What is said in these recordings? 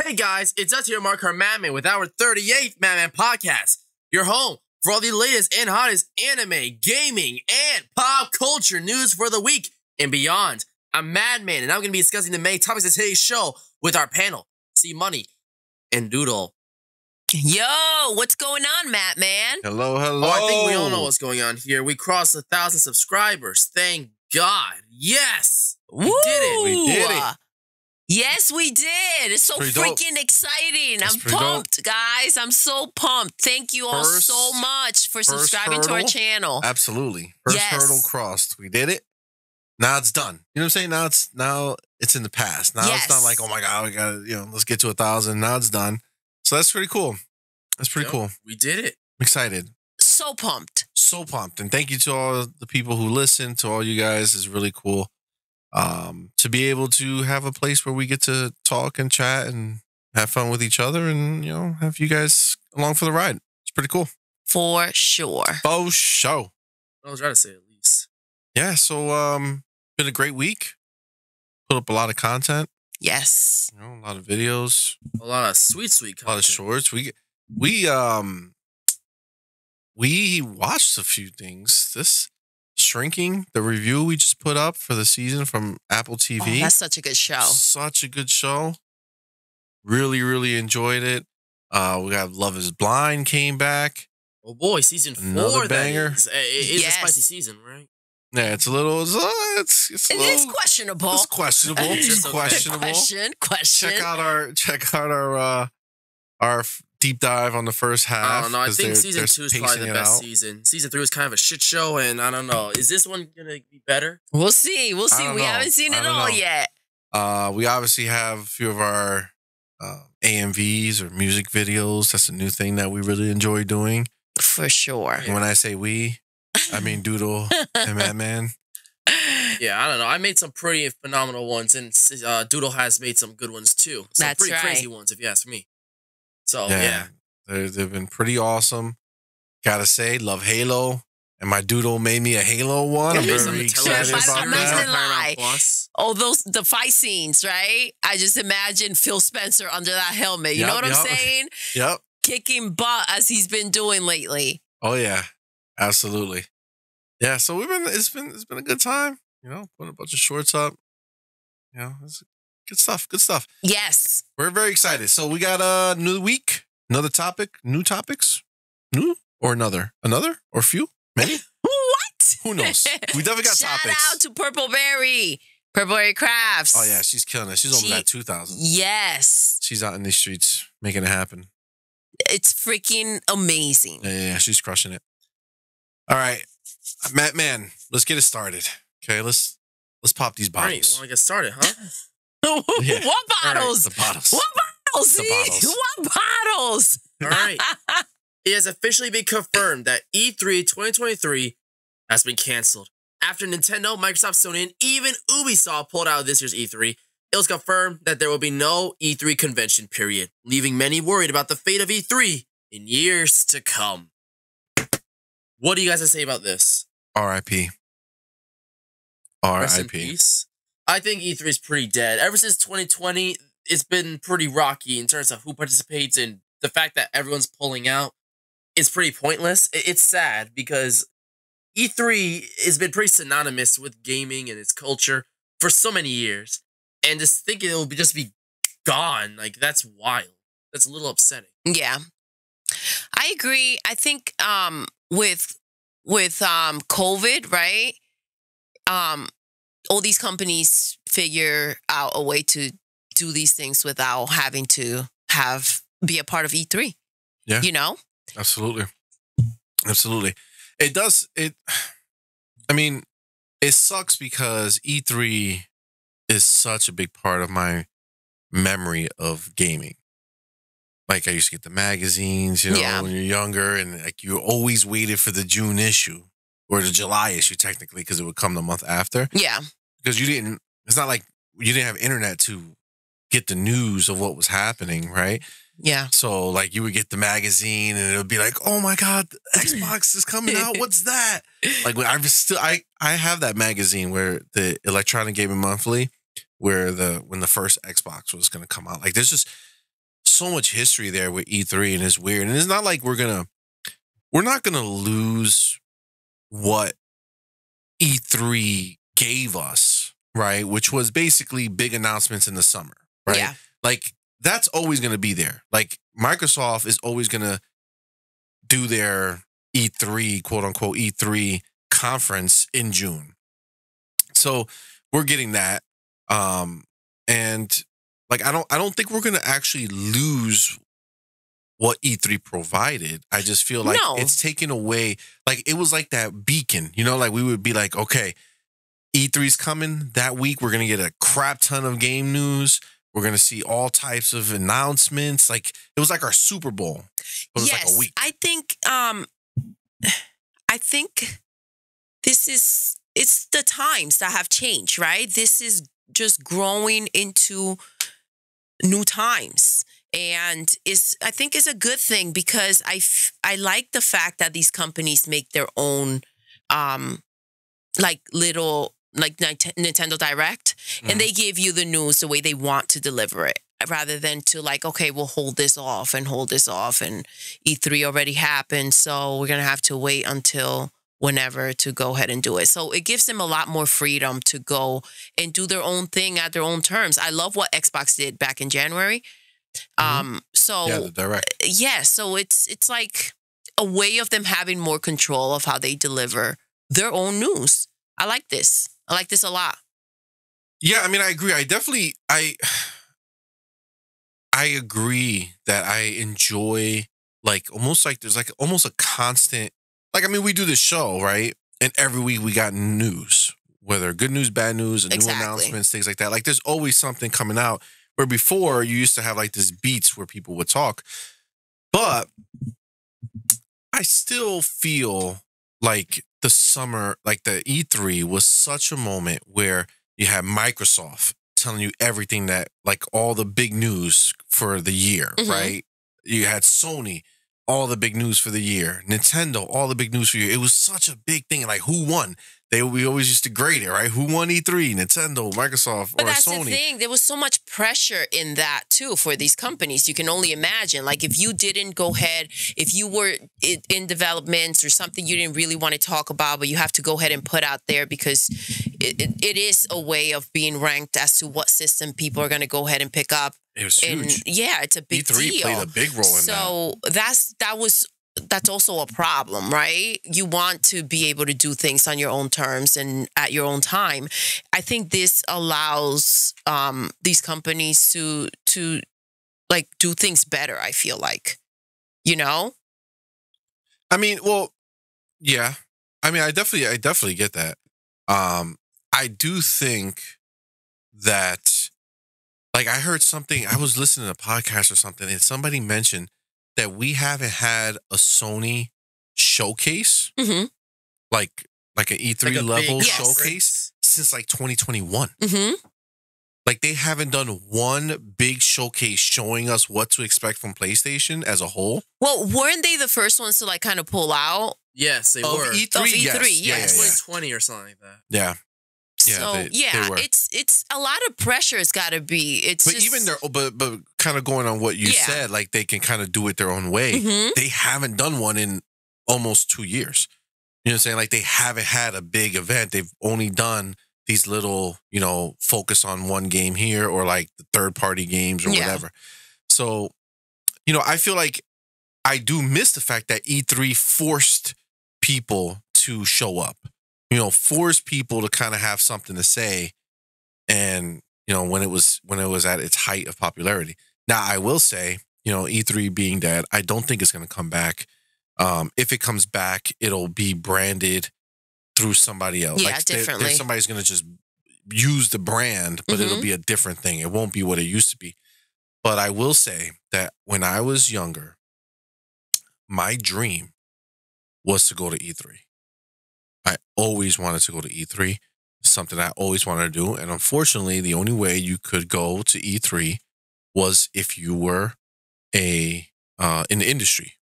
Hey guys, it's us here, Mark Madman, with our 38th Madman podcast. Your home for all the latest and hottest anime, gaming, and pop culture news for the week and beyond. I'm Madman, and I'm going to be discussing the main topics of today's show with our panel, C Money and Doodle. Yo, what's going on, Madman? Hello. Oh, I think we all know what's going on here. We crossed 1,000 subscribers. Thank God. Yes. We did it. Yes, we did. It's so freaking exciting. I'm pumped, guys. I'm so pumped. Thank you all so much for subscribing to our channel. Absolutely. First hurdle crossed. We did it. Now it's done. You know what I'm saying? Now it's in the past. Now it's not like, oh my God, we got to, let's get to 1,000. Now it's done. So that's pretty cool. That's pretty cool. We did it. I'm excited. So pumped. So pumped. And thank you to all the people who listen, to all you guys. It's really cool. To be able to have a place where we get to talk and chat and have fun with each other and, have you guys along for the ride. It's pretty cool. For sure. For sure. I was trying to say at least. Yeah, so been a great week. Put up a lot of content. Yes. A lot of videos. A lot of sweet content. A lot of shorts. We watched a few things. This Shrinking, the review we just put up for the season from Apple TV. Oh, that's such a good show. Such a good show. Really, really enjoyed it. We got Love is Blind came back. Oh boy, season 4. Another banger. It is a spicy season, right? Yeah, it's a little. It's questionable. It's questionable. It's questionable. Question. Check out our deep dive on the first half. I don't know. I think season 2 is probably the best season. Season 3 was kind of a shit show, and I don't know. Is this one gonna be better? We'll see. We haven't seen it all yet. We obviously have a few of our AMVs or music videos. That's a new thing that we really enjoy doing. For sure. And when I say we, I mean Doodle and Madman. Yeah, I don't know. I made some pretty phenomenal ones, and Doodle has made some good ones too. Some pretty crazy ones, if you ask me. So, yeah. They've been pretty awesome. Gotta say, love Halo. And my Doodle made me a Halo one. I'm very excited about that. Oh, the fight scenes, right? I just imagine Phil Spencer under that helmet. You know what I'm saying? Yep. Kicking butt as he's been doing lately. Oh, yeah. Absolutely. Yeah, so it's been a good time. Putting a bunch of shorts up. It's good stuff. Yes. We're very excited. So we got a new week, another topic, new topics. New or another or few, many? What? Who knows? We definitely got topics. Shout out to Purple Berry Crafts. Oh yeah, she's killing it. She's over that 2,000. Yes. She's out in these streets making it happen. It's freaking amazing. Yeah, she's crushing it. All right, man, let's get it started. Okay, let's pop these bottles. All right, you want to get started, huh? Yeah. What bottles? Right, the bottles. What bottles? What bottles? All right. It has officially been confirmed that E3 2023 has been canceled. After Nintendo, Microsoft, Sony, and even Ubisoft pulled out of this year's E3, it was confirmed that there will be no E3 convention period, leaving many worried about the fate of E3 in years to come. What do you guys have to say about this? R.I.P. Rest in peace. I think E3 is pretty dead. Ever since 2020, it's been pretty rocky in terms of who participates, and the fact that everyone's pulling out is pretty pointless. It's sad because E3 has been pretty synonymous with gaming and its culture for so many years. And just thinking it will just be gone, that's wild. That's a little upsetting. Yeah. I agree. I think with COVID, right? All these companies figure out a way to do these things without having to be a part of E3. Yeah. Absolutely. It does. It sucks because E3 is such a big part of my memory of gaming. Like I used to get the magazines, when you're younger, and you always waited for the June issue or the July issue, technically, because it would come the month after. Yeah. Because it's not like you didn't have internet to get the news of what was happening, right? Yeah. So you would get the magazine and it would be like, oh my God, Xbox is coming out. What's that? I have that magazine where the Electronic Gaming Monthly, when the first Xbox was going to come out. There's just so much history there with E3, and it's weird. And it's not like we're not gonna lose what E3 gave us, right? Which was basically big announcements in the summer, right? Yeah. Like that's always gonna be there. Like Microsoft is always gonna do their E3, quote unquote E3 conference in June. So we're getting that. And like I don't think we're gonna actually lose what E3 provided. I just feel like it's taken away. Like it was like that beacon, you know, like we would be like, okay, E3's coming that week. We're gonna get a crap ton of game news. We're gonna see all types of announcements. Like it was like our Super Bowl. It was like a week. I think it's the times that have changed, right? This is just growing into new times. And I think it's a good thing because I like the fact that these companies make their own like little like Nintendo Direct, and they give you the news the way they want to deliver it, rather than to like, okay, we'll hold this off, and E3 already happened, so we're gonna have to wait until whenever to go ahead and do it. So it gives them a lot more freedom to go and do their own thing at their own terms. I love what Xbox did back in January. So the Direct. Yeah, so it's like a way of them having more control of how they deliver their own news. I like this. I like this a lot. Yeah, I mean, I agree. I agree that I enjoy like almost like there's like almost a constant, like, I mean, we do this show, right? And every week we got news, whether good news, bad news, new announcements, things like that. Like there's always something coming out, where before you used to have like this beats where people would talk. But I still feel like the summer, like the E3 was such a moment where you had Microsoft telling you everything that, like all the big news for the year, right? You had Sony, all the big news for the year. Nintendo, all the big news for the year. It was such a big thing. Like who won? We always used to grade it, right? Who won E3? Nintendo, Microsoft, or Sony? But that's the thing. There was so much pressure in that, too, for these companies. You can only imagine. Like, if you didn't go ahead, if you were in developments or something you didn't really want to talk about, but you have to go ahead and put out there because it is a way of being ranked as to what system people are going to go ahead and pick up. It was huge. Yeah, it's a big deal. E3 played a big role in that. So that's also a problem, right? You want to be able to do things on your own terms and at your own time. I think this allows these companies to like do things better, I feel like. You know? I mean, well, yeah. I mean, I definitely get that. I do think that, like, I heard something, I was listening to a podcast or something, and somebody mentioned that we haven't had a Sony showcase, like an E3 like level showcase since like 2021. Like they haven't done one big showcase showing us what to expect from PlayStation as a whole. Well, weren't they the first ones to like kind of pull out? Yes, they were. E3, of E3, yes. 2020 or something like that. Yeah. So they were. It's a lot of pressure. It's got to be. It's but just, even there, but kind of going on what you said, like they can kind of do it their own way. They haven't done one in almost 2 years. You know what I'm saying? Like they haven't had a big event. They've only done these little, you know, focus on one game here or like the third party games or whatever. So, you know, I feel like I do miss the fact that E3 forced people to show up. You know, force people to kind of have something to say, and you know when it was at its height of popularity. Now, I will say, you know, E3 being dead, I don't think it's going to come back. If it comes back, it'll be branded through somebody else. Yeah, like differently. Somebody's going to just use the brand, but it'll be a different thing. It won't be what it used to be. But I will say that when I was younger, my dream was to go to E3. I always wanted to go to E3. It's something I always wanted to do. And unfortunately, the only way you could go to E3 was if you were in the industry.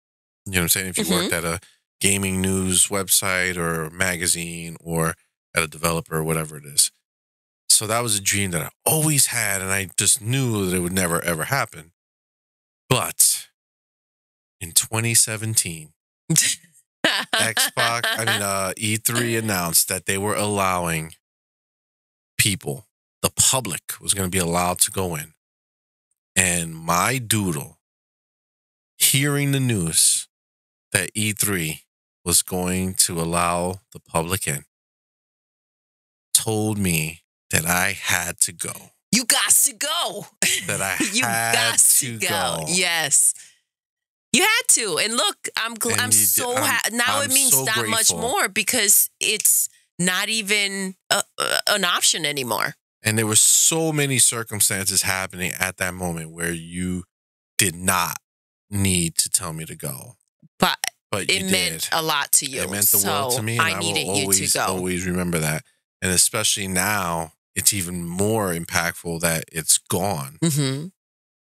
You know what I'm saying? If you worked at a gaming news website or magazine or at a developer or whatever it is. So that was a dream that I always had, and I just knew that it would never, ever happen. But in 2017, E3 announced that they were allowing people, the public was going to be allowed to go in. And my doodle, hearing the news that E3 was going to allow the public in, told me that I had to go. You got to go. That I You had got to go. Yes. You had to. And look, I'm so happy. Now it means that much more because it's not even an option anymore. And there were so many circumstances happening at that moment where you did not need to tell me to go. But it meant a lot to you. It meant the world to me. And I needed will always, you to go. always remember that. And especially now, it's even more impactful that it's gone. Mm-hmm.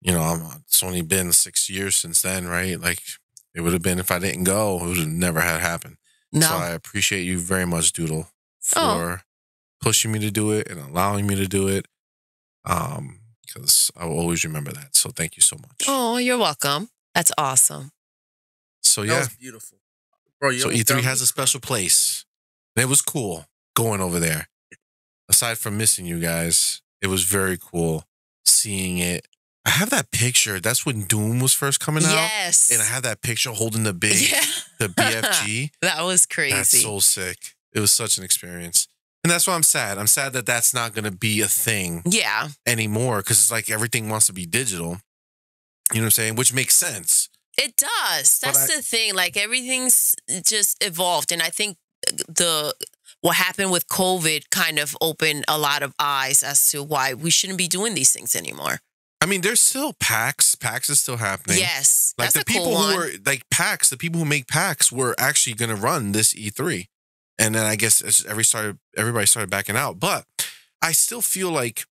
You know, it's only been 6 years since then, right? Like, it would have been, if I didn't go, it would have never had happened. No. So I appreciate you very much, Doodle, for pushing me to do it and allowing me to do it. Because I will always remember that. So thank you so much. Oh, you're welcome. That's awesome. So That was beautiful. Bro, so E3 has a special place. And it was cool going over there. Aside from missing you guys, it was very cool seeing it. I have that picture. That's when Doom was first coming out. Yes. And I have that picture holding the BFG. That was crazy. That's so sick. It was such an experience. And that's why I'm sad. I'm sad that that's not going to be a thing anymore because it's like everything wants to be digital. You know what I'm saying? Which makes sense. It does. That's the thing. Like everything's just evolved. And I think what happened with COVID kind of opened a lot of eyes as to why we shouldn't be doing these things anymore. I mean, there's still PAX. PAX is still happening. Yes. Like that's the a cool people one. who were like PAX, the people who make PAX were actually going to run this E3. And then I guess everybody started backing out. But I still feel like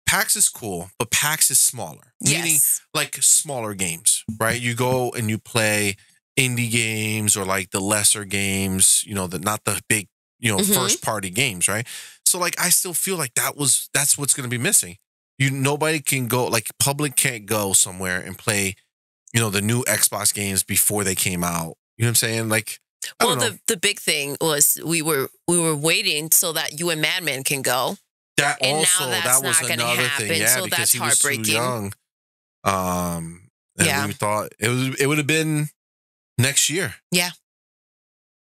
PAX is cool, but PAX is smaller. Yes. Meaning like smaller games, right? You go and you play indie games or like the lesser games, you know, not the big, you know, first party games, right? So like I still feel like that's what's going to be missing. Nobody can go, like public can't go somewhere and play, you know, the new Xbox games before they came out. You know what I'm saying? Like, well, the big thing was we were waiting so that you and Madman can go. That and also, now that's that was not another happen, thing. Yeah, so because that's he was heartbreaking. too young. And we thought it would have been next year. Yeah.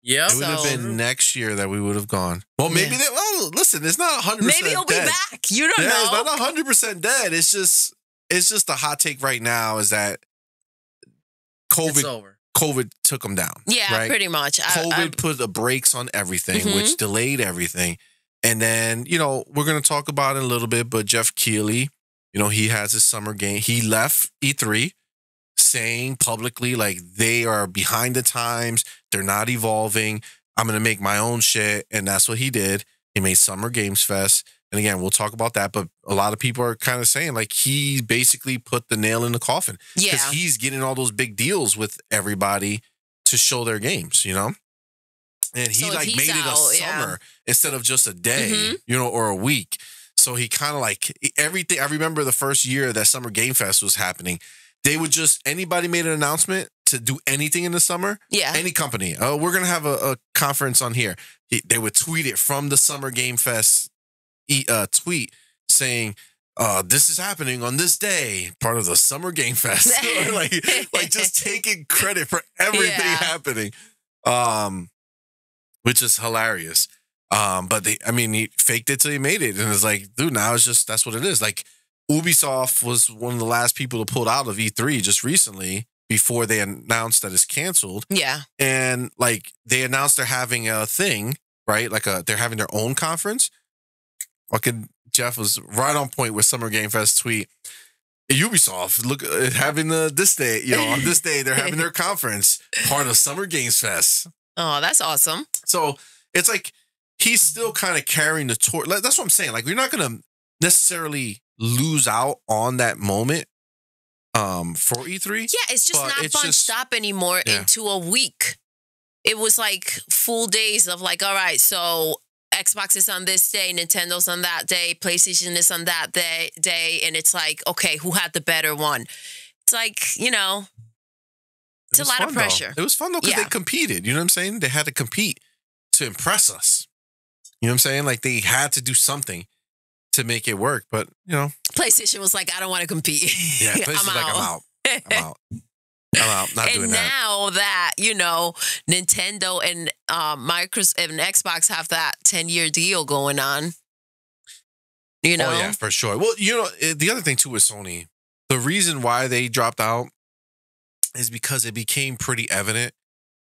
Yeah. It would have been next year that we would have gone. Well, maybe listen, it's not 100% maybe it'll dead. be back. You don't know. It's not 100% dead. It's just a hot take right now is that COVID took them down. Yeah, right? pretty much. COVID put the brakes on everything, which delayed everything. And then, you know, we're going to talk about it a little bit, but Jeff Keighley, you know, he has his summer game. He left E3 saying publicly, like, they are behind the times. They're not evolving. I'm going to make my own shit. And that's what he did. He made Summer Games Fest. And again, we'll talk about that. But a lot of people are kind of saying, like, he basically put the nail in the coffin. Yeah. Because he's getting all those big deals with everybody to show their games, you know? And he made it a summer instead of just a day, you know, or a week. So he kind of like everything. I remember the first year that Summer Game Fest was happening. They would anybody made an announcement to do anything in the summer. Yeah. Any company. Oh, we're going to have a conference on here. They would tweet it from the Summer Game Fest tweet saying, this is happening on this day, part of the Summer Game Fest. like just taking credit for everything happening. Which is hilarious. But he faked it till he made it. And it's like, dude, now it's just, that's what it is. Like Ubisoft was one of the last people to pull out of E3 just recently before they announced that it's canceled. Yeah. And like they announced they're having a thing, right? Like they're having their own conference. Fucking Jeff was right on point with Summer Game Fest tweet. Ubisoft, look, having this day, you know, on this day, they're having their conference, part of Summer Games Fest. Oh, that's awesome. So it's like he's still kind of carrying the torch. That's what I'm saying. Like, we're not going to necessarily lose out on that moment for E3. Yeah, it's just not bunched up anymore into a week. It was like full days of like, all right, so Xbox is on this day, Nintendo's on that day, PlayStation is on that day, and it's like, okay, who had the better one? It's like, you know, it's a lot of pressure. It was fun though because they competed. You know what I'm saying? They had to compete to impress us. You know what I'm saying? Like they had to do something to make it work. But, you know. PlayStation was like, I don't want to compete. Yeah, PlayStation's like, I'm out. I'm out. Not doing that. And now that, you know, Nintendo and Microsoft and Xbox have that 10-year deal going on. You know? Oh, yeah, for sure. Well, you know, the other thing, too, with Sony, the reason why they dropped out is because it became pretty evident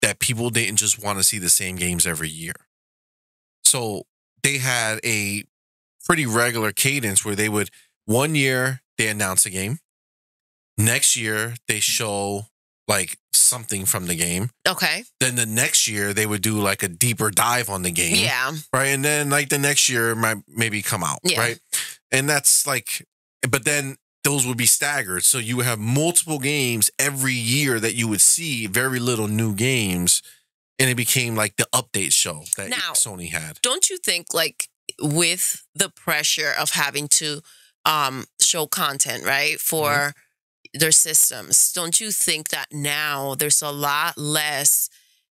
that people didn't just want to see the same games every year. So they had a pretty regular cadence where they would, one year, they announce a game. Next year, they show like something from the game. Okay. Then the next year, they would do like a deeper dive on the game. Yeah. Right. And then like the next year might maybe come out. Yeah. Right. And that's like, but then those would be staggered. So you would have multiple games every year that you would see, very little new games. And it became like the update show that Sony had. Don't you think like with the pressure of having to show content, right, for their systems, don't you think that now there's a lot less,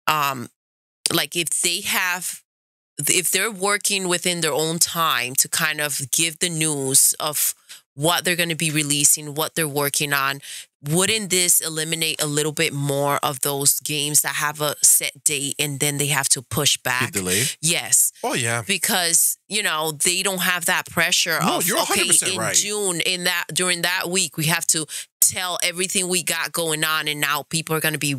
like if they're working within their own time to kind of give the news of what they're going to be releasing, what they're working on, wouldn't this eliminate a little bit more of those games that have a set date and then they have to push back? Delayed? Yes. Oh, yeah. Because, you know, they don't have that pressure of, you're 100% okay, in right. June, during that week, we have to tell everything we got going on, and now people are going to be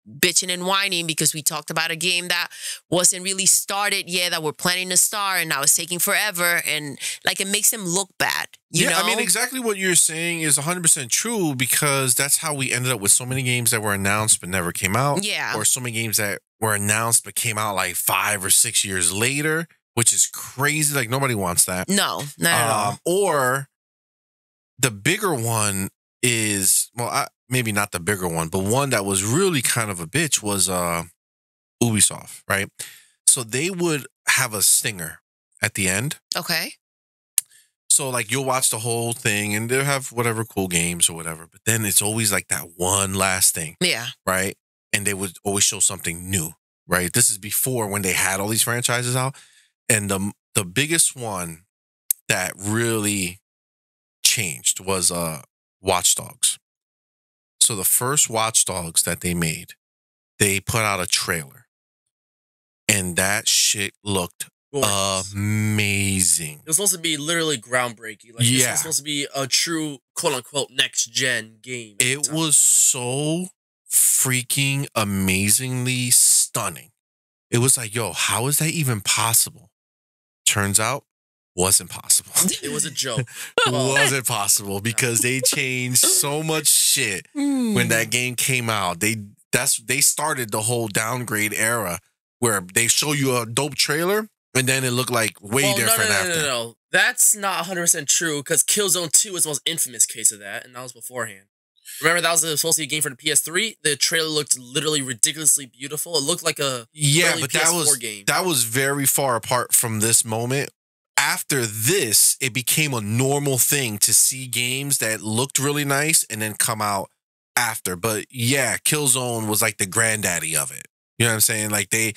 bitching and whining because we talked about a game that wasn't really started yet, that we're planning to start, and now it's taking forever, and like it makes them look bad. You know? I mean, exactly what you're saying is 100% true, because that's how we ended up with so many games that were announced but never came out. Yeah. Or so many games that were announced but came out like 5 or 6 years later, which is crazy. Like nobody wants that. No, not at all. Or the bigger one is, maybe not the bigger one, but one that was really kind of a bitch was Ubisoft, right? So they would have a stinger at the end. Okay. So like you'll watch the whole thing and they'll have whatever cool games or whatever, but then it's always like that one last thing. Yeah. Right? And they would always show something new, right? This is before when they had all these franchises out. And the biggest one that really changed was Watch Dogs. So the first Watch Dogs that they made, they put out a trailer. And that shit looked amazing. It was supposed to be literally groundbreaking. Like, this was supposed to be a true, quote-unquote, next-gen game. It was so freaking amazingly stunning. It was like, yo, how is that even possible? Turns out, wasn't possible. It was a joke. Wasn't possible because they changed so much shit when that game came out. They started the whole downgrade era where they show you a dope trailer and then it looked like way different after. No. That's not 100% true, because Killzone 2 was the most infamous case of that, and that was beforehand. Remember, that was supposed to be a game for the PS3? The trailer looked literally ridiculously beautiful. It looked like a but PS4 game. That was very far apart from this moment. After this, it became a normal thing to see games that looked really nice and then come out after. But yeah, Killzone was like the granddaddy of it. You know what I'm saying? Like they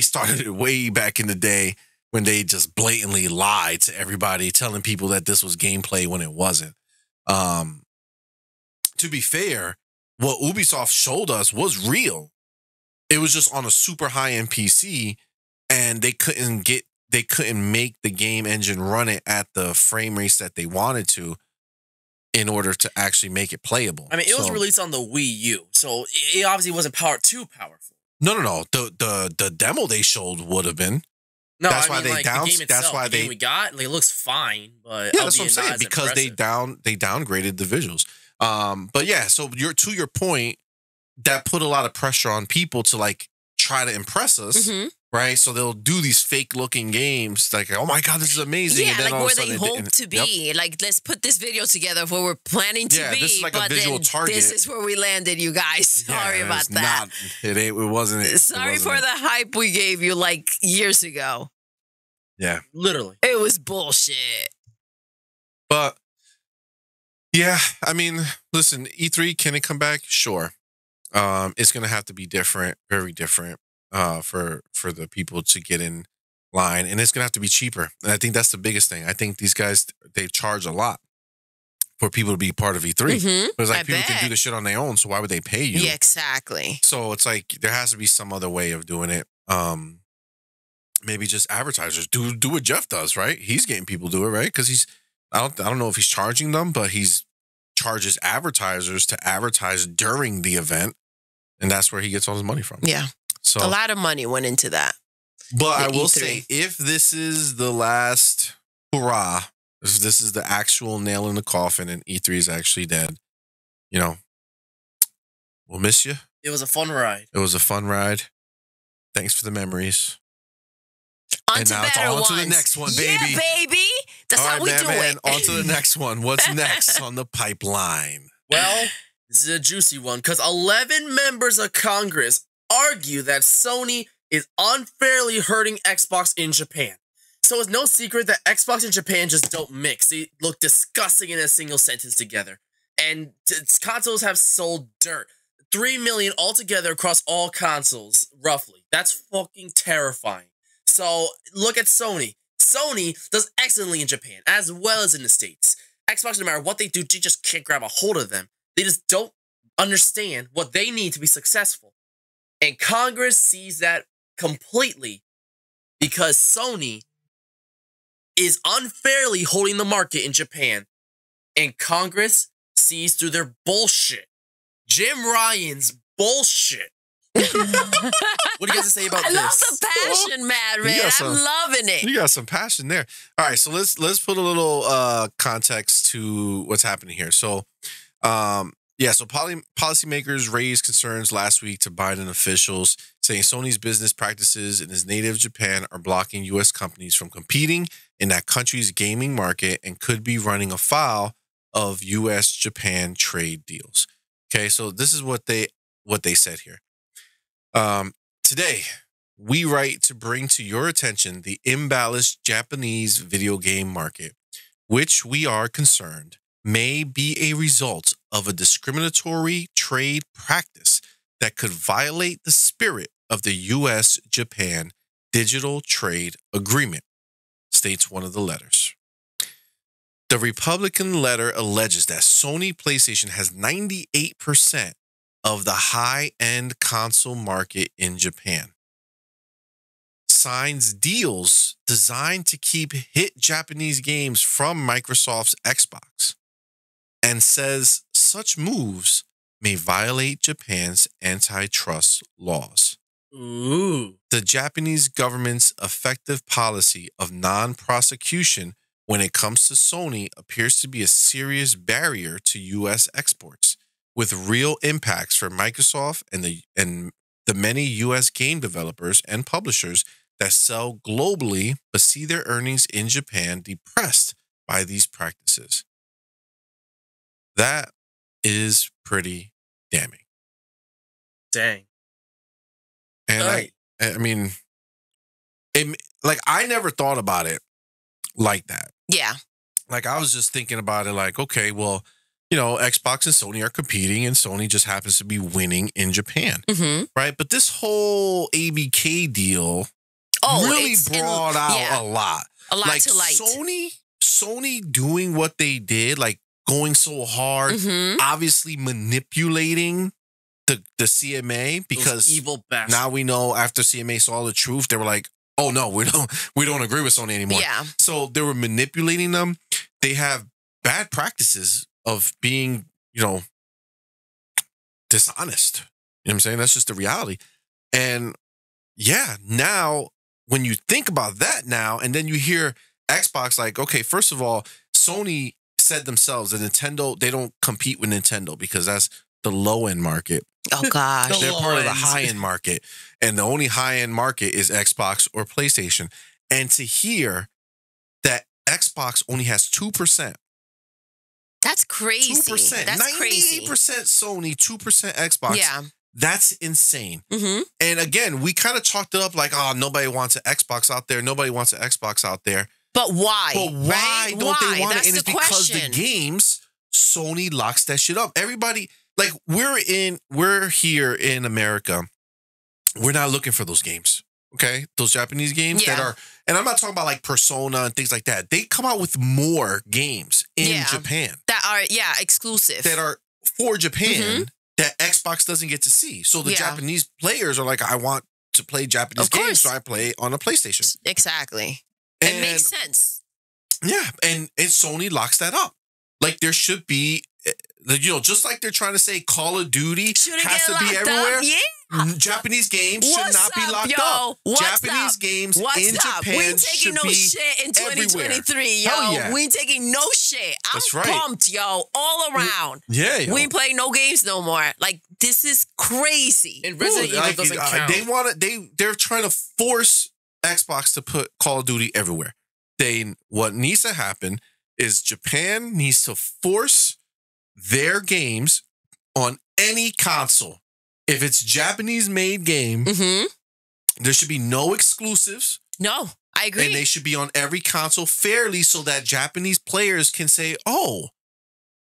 started it way back in the day when they just blatantly lied to everybody, telling people that this was gameplay when it wasn't. To be fair, what Ubisoft showed us was real. It was just on a super high-end PC, and they couldn't make the game engine run it at the frame rates that they wanted to in order to actually make it playable. I mean, it was released on the Wii U, so it obviously wasn't too powerful. No. The demo they showed would have been. No, that's why they the game we got, like, it looks fine, but yeah, that's what I'm saying, because they downgraded the visuals. But yeah, so to your point, that put a lot of pressure on people to like try to impress us. Mm-hmm. Right, so they'll do these fake-looking games, like, "Oh my god, this is amazing!" Yeah, and then like where they hope to be. Yep. Like, let's put this video together where we're planning to be. This is like but a visual target. This is where we landed, you guys. Sorry about that. It wasn't. Sorry for the hype we gave you like years ago. Yeah, literally, it was bullshit. But Yeah, I mean, listen, E3, can it come back? Sure. It's going to have to be different, very different, for the people to get in line, and it's going to have to be cheaper. And I think that's the biggest thing. I think these guys, they charge a lot for people to be part of E3. But it's like people can do the shit on their own, so why would they pay you? Yeah, exactly. So it's like there has to be some other way of doing it. Maybe just advertisers do what Jeff does, right? He's getting people to do it, right? Because I don't know if he's charging them, but he's charges advertisers to advertise during the event, and that's where he gets all his money from. Yeah, so a lot of money went into that. But I will say, if this is the last hurrah, if this is the actual nail in the coffin, and E3 is actually dead, we'll miss you. It was a fun ride. It was a fun ride. Thanks for the memories. On to the next one, baby. Yeah, baby. That's how we do it. On to the next one. What's next on the pipeline? Well, this is a juicy one because 11 members of Congress argue that Sony is unfairly hurting Xbox in Japan. So it's no secret that Xbox and Japan just don't mix. They look disgusting in a single sentence together. And consoles have sold dirt. 3 million altogether across all consoles, roughly. That's fucking terrifying. So look at Sony. Sony does excellently in Japan, as well as in the States. Xbox, no matter what they do, you just can't grab a hold of them. They just don't understand what they need to be successful. And Congress sees that completely because Sony is unfairly holding the market in Japan. And Congress sees through their bullshit. Jim Ryan's bullshit. What do you guys have to say about this? I love the passion, man. I'm loving it. You got some passion there. All right, so let's put a little context to what's happening here. So, policymakers raised concerns last week to Biden officials, saying Sony's business practices in its native Japan are blocking U.S. companies from competing in that country's gaming market and could be running afoul of U.S.-Japan trade deals. Okay, so this is what they said here. Today, we write to bring to your attention the imbalanced Japanese video game market, which we are concerned may be a result of a discriminatory trade practice that could violate the spirit of the U.S.-Japan Digital Trade Agreement, states one of the letters. The Republican letter alleges that Sony PlayStation has 98% of the high-end console market in Japan, signs deals designed to keep hit Japanese games from Microsoft's Xbox, and says such moves may violate Japan's antitrust laws. Ooh. The Japanese government's effective policy of non-prosecution when it comes to Sony appears to be a serious barrier to U.S. exports, with real impacts for Microsoft and the many U.S. game developers and publishers that sell globally but see their earnings in Japan depressed by these practices. That is pretty damning. Dang. And I mean, I never thought about it like that. Yeah. Like, I was just thinking about it like, okay, well, Xbox and Sony are competing, and Sony just happens to be winning in Japan, right? But this whole ABK deal really brought out a lot. A lot like to light. Sony doing what they did, like going so hard, obviously manipulating the CMA, because those evil bastards. Now we know after CMA saw the truth, they were like, oh no, we don't agree with Sony anymore. Yeah. So they were manipulating them. They have bad practices of being, dishonest. You know what I'm saying? That's just the reality. And yeah, now when you think about that now, and then you hear Xbox like, okay, first of all, Sony said themselves that Nintendo, they don't compete with Nintendo because that's the low-end market. Oh, gosh. They're part of the high-end market. And the only high-end market is Xbox or PlayStation. And to hear that Xbox only has 2%. That's crazy. 2%. That's 98% crazy. Sony, 2% Xbox. Yeah. That's insane. And again, we kind of chalked it up like, oh, nobody wants an Xbox out there. Nobody wants an Xbox out there. But why? But why don't they want That's it? And it's the because question. the games Sony locks that shit up. Everybody, like, we're here in America. We're not looking for those games. Okay? Those Japanese games that are, and I'm not talking about like Persona and things like that. They come out with more games in Japan. That are, exclusive. That are for Japan that Xbox doesn't get to see. So the Japanese players are like, I want to play Japanese games, so I play on a PlayStation. Exactly. It makes sense. Yeah, and Sony locks that up. Like, there should be, just like they're trying to say Call of Duty has to be everywhere. Japanese games should not be locked up. Japanese games in Japan we ain't taking no shit in 2023, yo. We ain't taking no shit. I'm pumped, yo, all around. Yo. We ain't playing no games no more. Like, this is crazy. And Resident Evil doesn't count. They're trying to force Xbox to put Call of Duty everywhere. What needs to happen is Japan needs to force their games on any console. If it's Japanese-made game, there should be no exclusives. No, I agree. And they should be on every console fairly so that Japanese players can say, oh,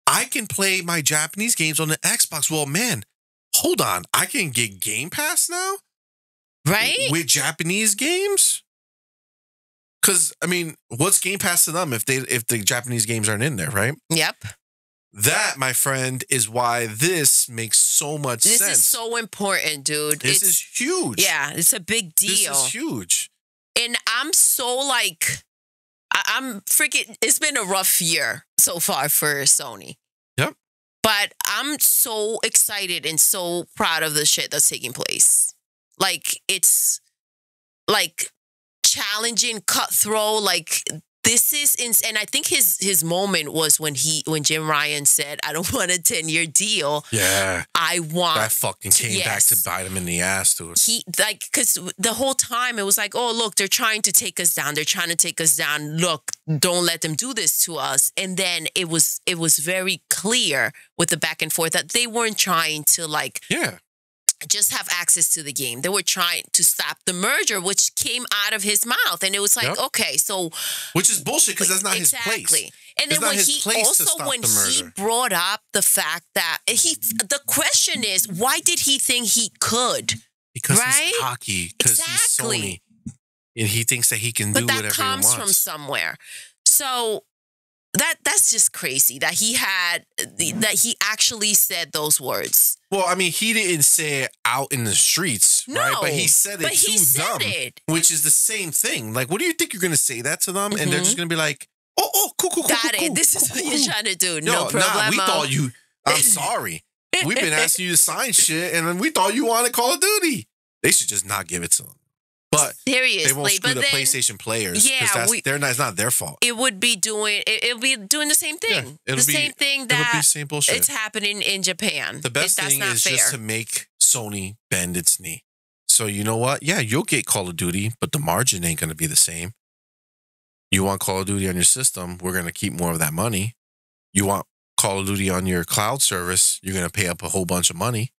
I can play my Japanese games on the Xbox. Well, man, hold on. I can get Game Pass now? Right? With Japanese games? Because, I mean, what's Game Pass to them if the Japanese games aren't in there, right? Yep. That, my friend, is why this makes so much sense. This is so important, dude. This is huge. Yeah, it's a big deal. This is huge. And I'm so like, I'm freaking, it's been a rough year so far for Sony. Yep. But I'm so excited and so proud of the shit that's taking place. Like, it's like challenging, cutthroat, like this is and I think his moment was when Jim Ryan said, I don't want a 10-year deal. Yeah. I want that fucking came back to bite him in the ass to us. Because the whole time it was like, oh, look, they're trying to take us down. They're trying to take us down. Look, don't let them do this to us. And then it was very clear with the back and forth that they weren't trying to just have access to the game. They were trying to stop the merger, which came out of his mouth. And it was like, okay, so... Which is bullshit, because that's not his place. And then when he brought up the fact that... the question is, why did he think he could? Because he's cocky. Because he's Sony. And he thinks that he can do whatever he wants. But that comes from somewhere. So... That's just crazy that he actually said those words. Well, I mean, he didn't say it out in the streets, right? But he said it to them, which is the same thing. Like, what do you think you're going to say that to them? And they're just going to be like, oh, cool. Got it. This is what you're trying to do. No problem. Nah, we thought I'm sorry. We've been asking you to sign shit, and we thought you wanted Call of Duty. They should just not give it to them. But seriously, they won't screw the PlayStation players because it's not their fault. It'll be doing the same thing. Yeah, same thing that it'll be same bullshit. It's happening in Japan. The best thing is just to make Sony bend its knee. So you know what? Yeah, you'll get Call of Duty, but the margin ain't going to be the same. You want Call of Duty on your system, we're going to keep more of that money. You want Call of Duty on your cloud service, you're going to pay up a whole bunch of money.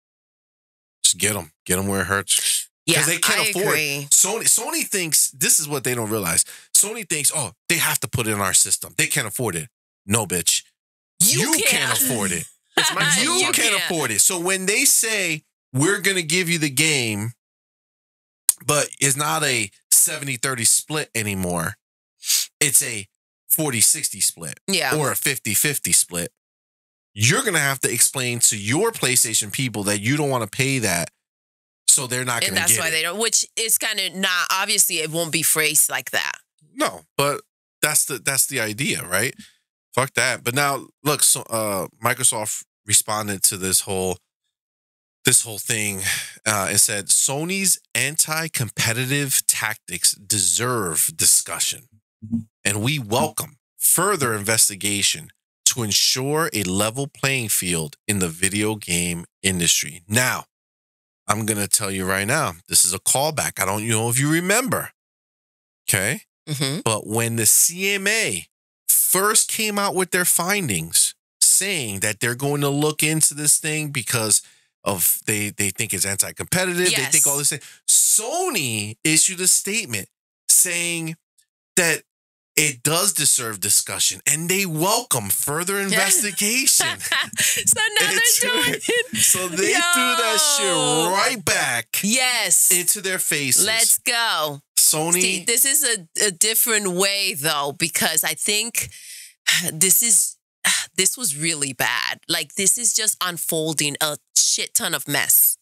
Just get them. Get them where it hurts. Because they can't afford it. Sony thinks, this is what they don't realize. Sony thinks, oh, they have to put it in our system. They can't afford it. No, bitch. You can't afford it. You can't afford it. So when they say, we're going to give you the game, but it's not a 70-30 split anymore. It's a 40-60 split. Yeah. Or a 50-50 split. You're going to have to explain to your PlayStation people that you don't want to pay that. So they're not going to get it. And that's why they don't, which is kind of not, obviously it won't be phrased like that. No, but that's the idea, right? Fuck that. But now, look, so, Microsoft responded to this whole thing and said, Sony's anti-competitive tactics deserve discussion. And we welcome further investigation to ensure a level playing field in the video game industry. Now, I'm going to tell you right now, this is a callback. I don't know if you remember. Okay? Mm-hmm. But when the CMA first came out with their findings saying that they're going to look into this thing because of they think it's anti-competitive, they think all this thing. Sony issued a statement saying that it does deserve discussion, and they welcome further investigation. So now they're doing it. So they threw that shit right back. Yes. Into their faces. Let's go. Sony. See, this is a different way though, because I think this was really bad. Like, this is just unfolding a shit ton of mess.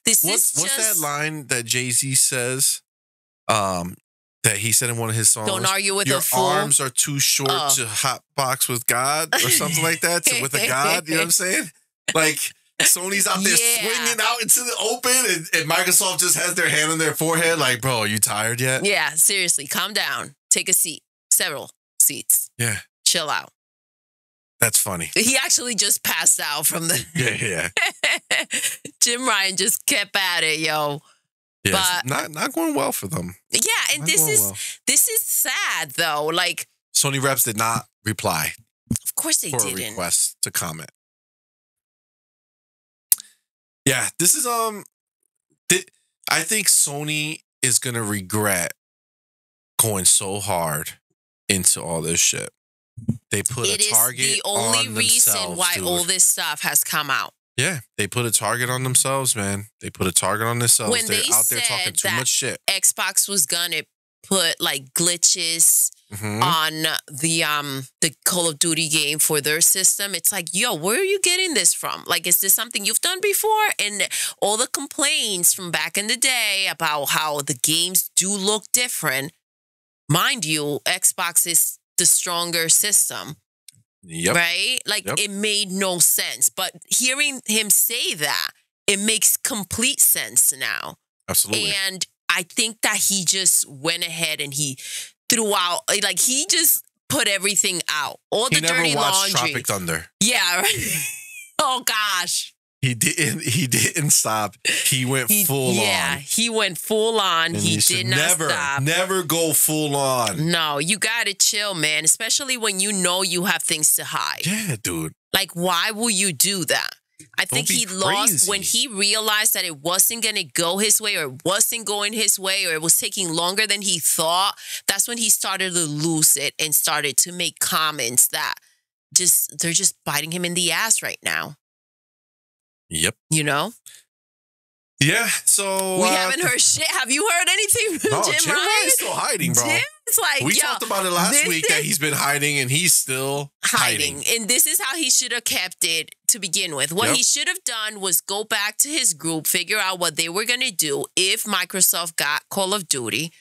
What's that line that Jay-Z says? That he said in one of his songs. Don't argue with Your a fool. Your arms are too short to hotbox with God or something like that. With a God, you know what I'm saying? Like, Sony's out there swinging out into the open, and Microsoft just has their hand on their forehead like, bro, are you tired yet? Yeah, seriously, calm down. Take a seat. Several seats. Yeah. Chill out. That's funny. He actually just passed out from the... Yeah. Jim Ryan just kept at it, yo. Yeah, but not going well for them. Yeah, and this is sad though. Like, Sony reps did not reply. Of course they didn't. For a request to comment. Yeah, this is I think Sony is gonna regret going so hard into all this shit. They put a target on themselves. It is the only reason why all this stuff has come out. Yeah, they put a target on themselves, man. They put a target on themselves. When They're out there talking too much shit. Xbox was gonna put like glitches on the Call of Duty game for their system. It's like, yo, where are you getting this from? Like, is this something you've done before? And all the complaints from back in the day about how the games do look different. Mind you, Xbox is the stronger system. Yep. Right? Like, it made no sense. But hearing him say that, it makes complete sense now. Absolutely. And I think that he just went ahead and he threw out, like, he just put everything out. All the dirty laundry. He never watched Tropic Thunder. Yeah, right? Oh, gosh. He didn't stop. He went full on. Yeah, he went full on. And he did not stop. Never go full on. No, you gotta chill, man. Especially when you know you have things to hide. Yeah, dude. Like, why will you do that? I think he lost when he realized that it wasn't going to go his way, or it wasn't going his way, or it was taking longer than he thought. That's when he started to lose it and started to make comments that they're just biting him in the ass right now. Yep. You know? Yeah, so... We haven't heard shit. Have you heard anything from Jim Ryan? Ryan's still hiding, bro. Jim's like, we talked about it last week that he's been hiding, and he's still hiding. And this is how he should have kept it to begin with. What he should have done was go back to his group, figure out what they were going to do if Microsoft got Call of Duty.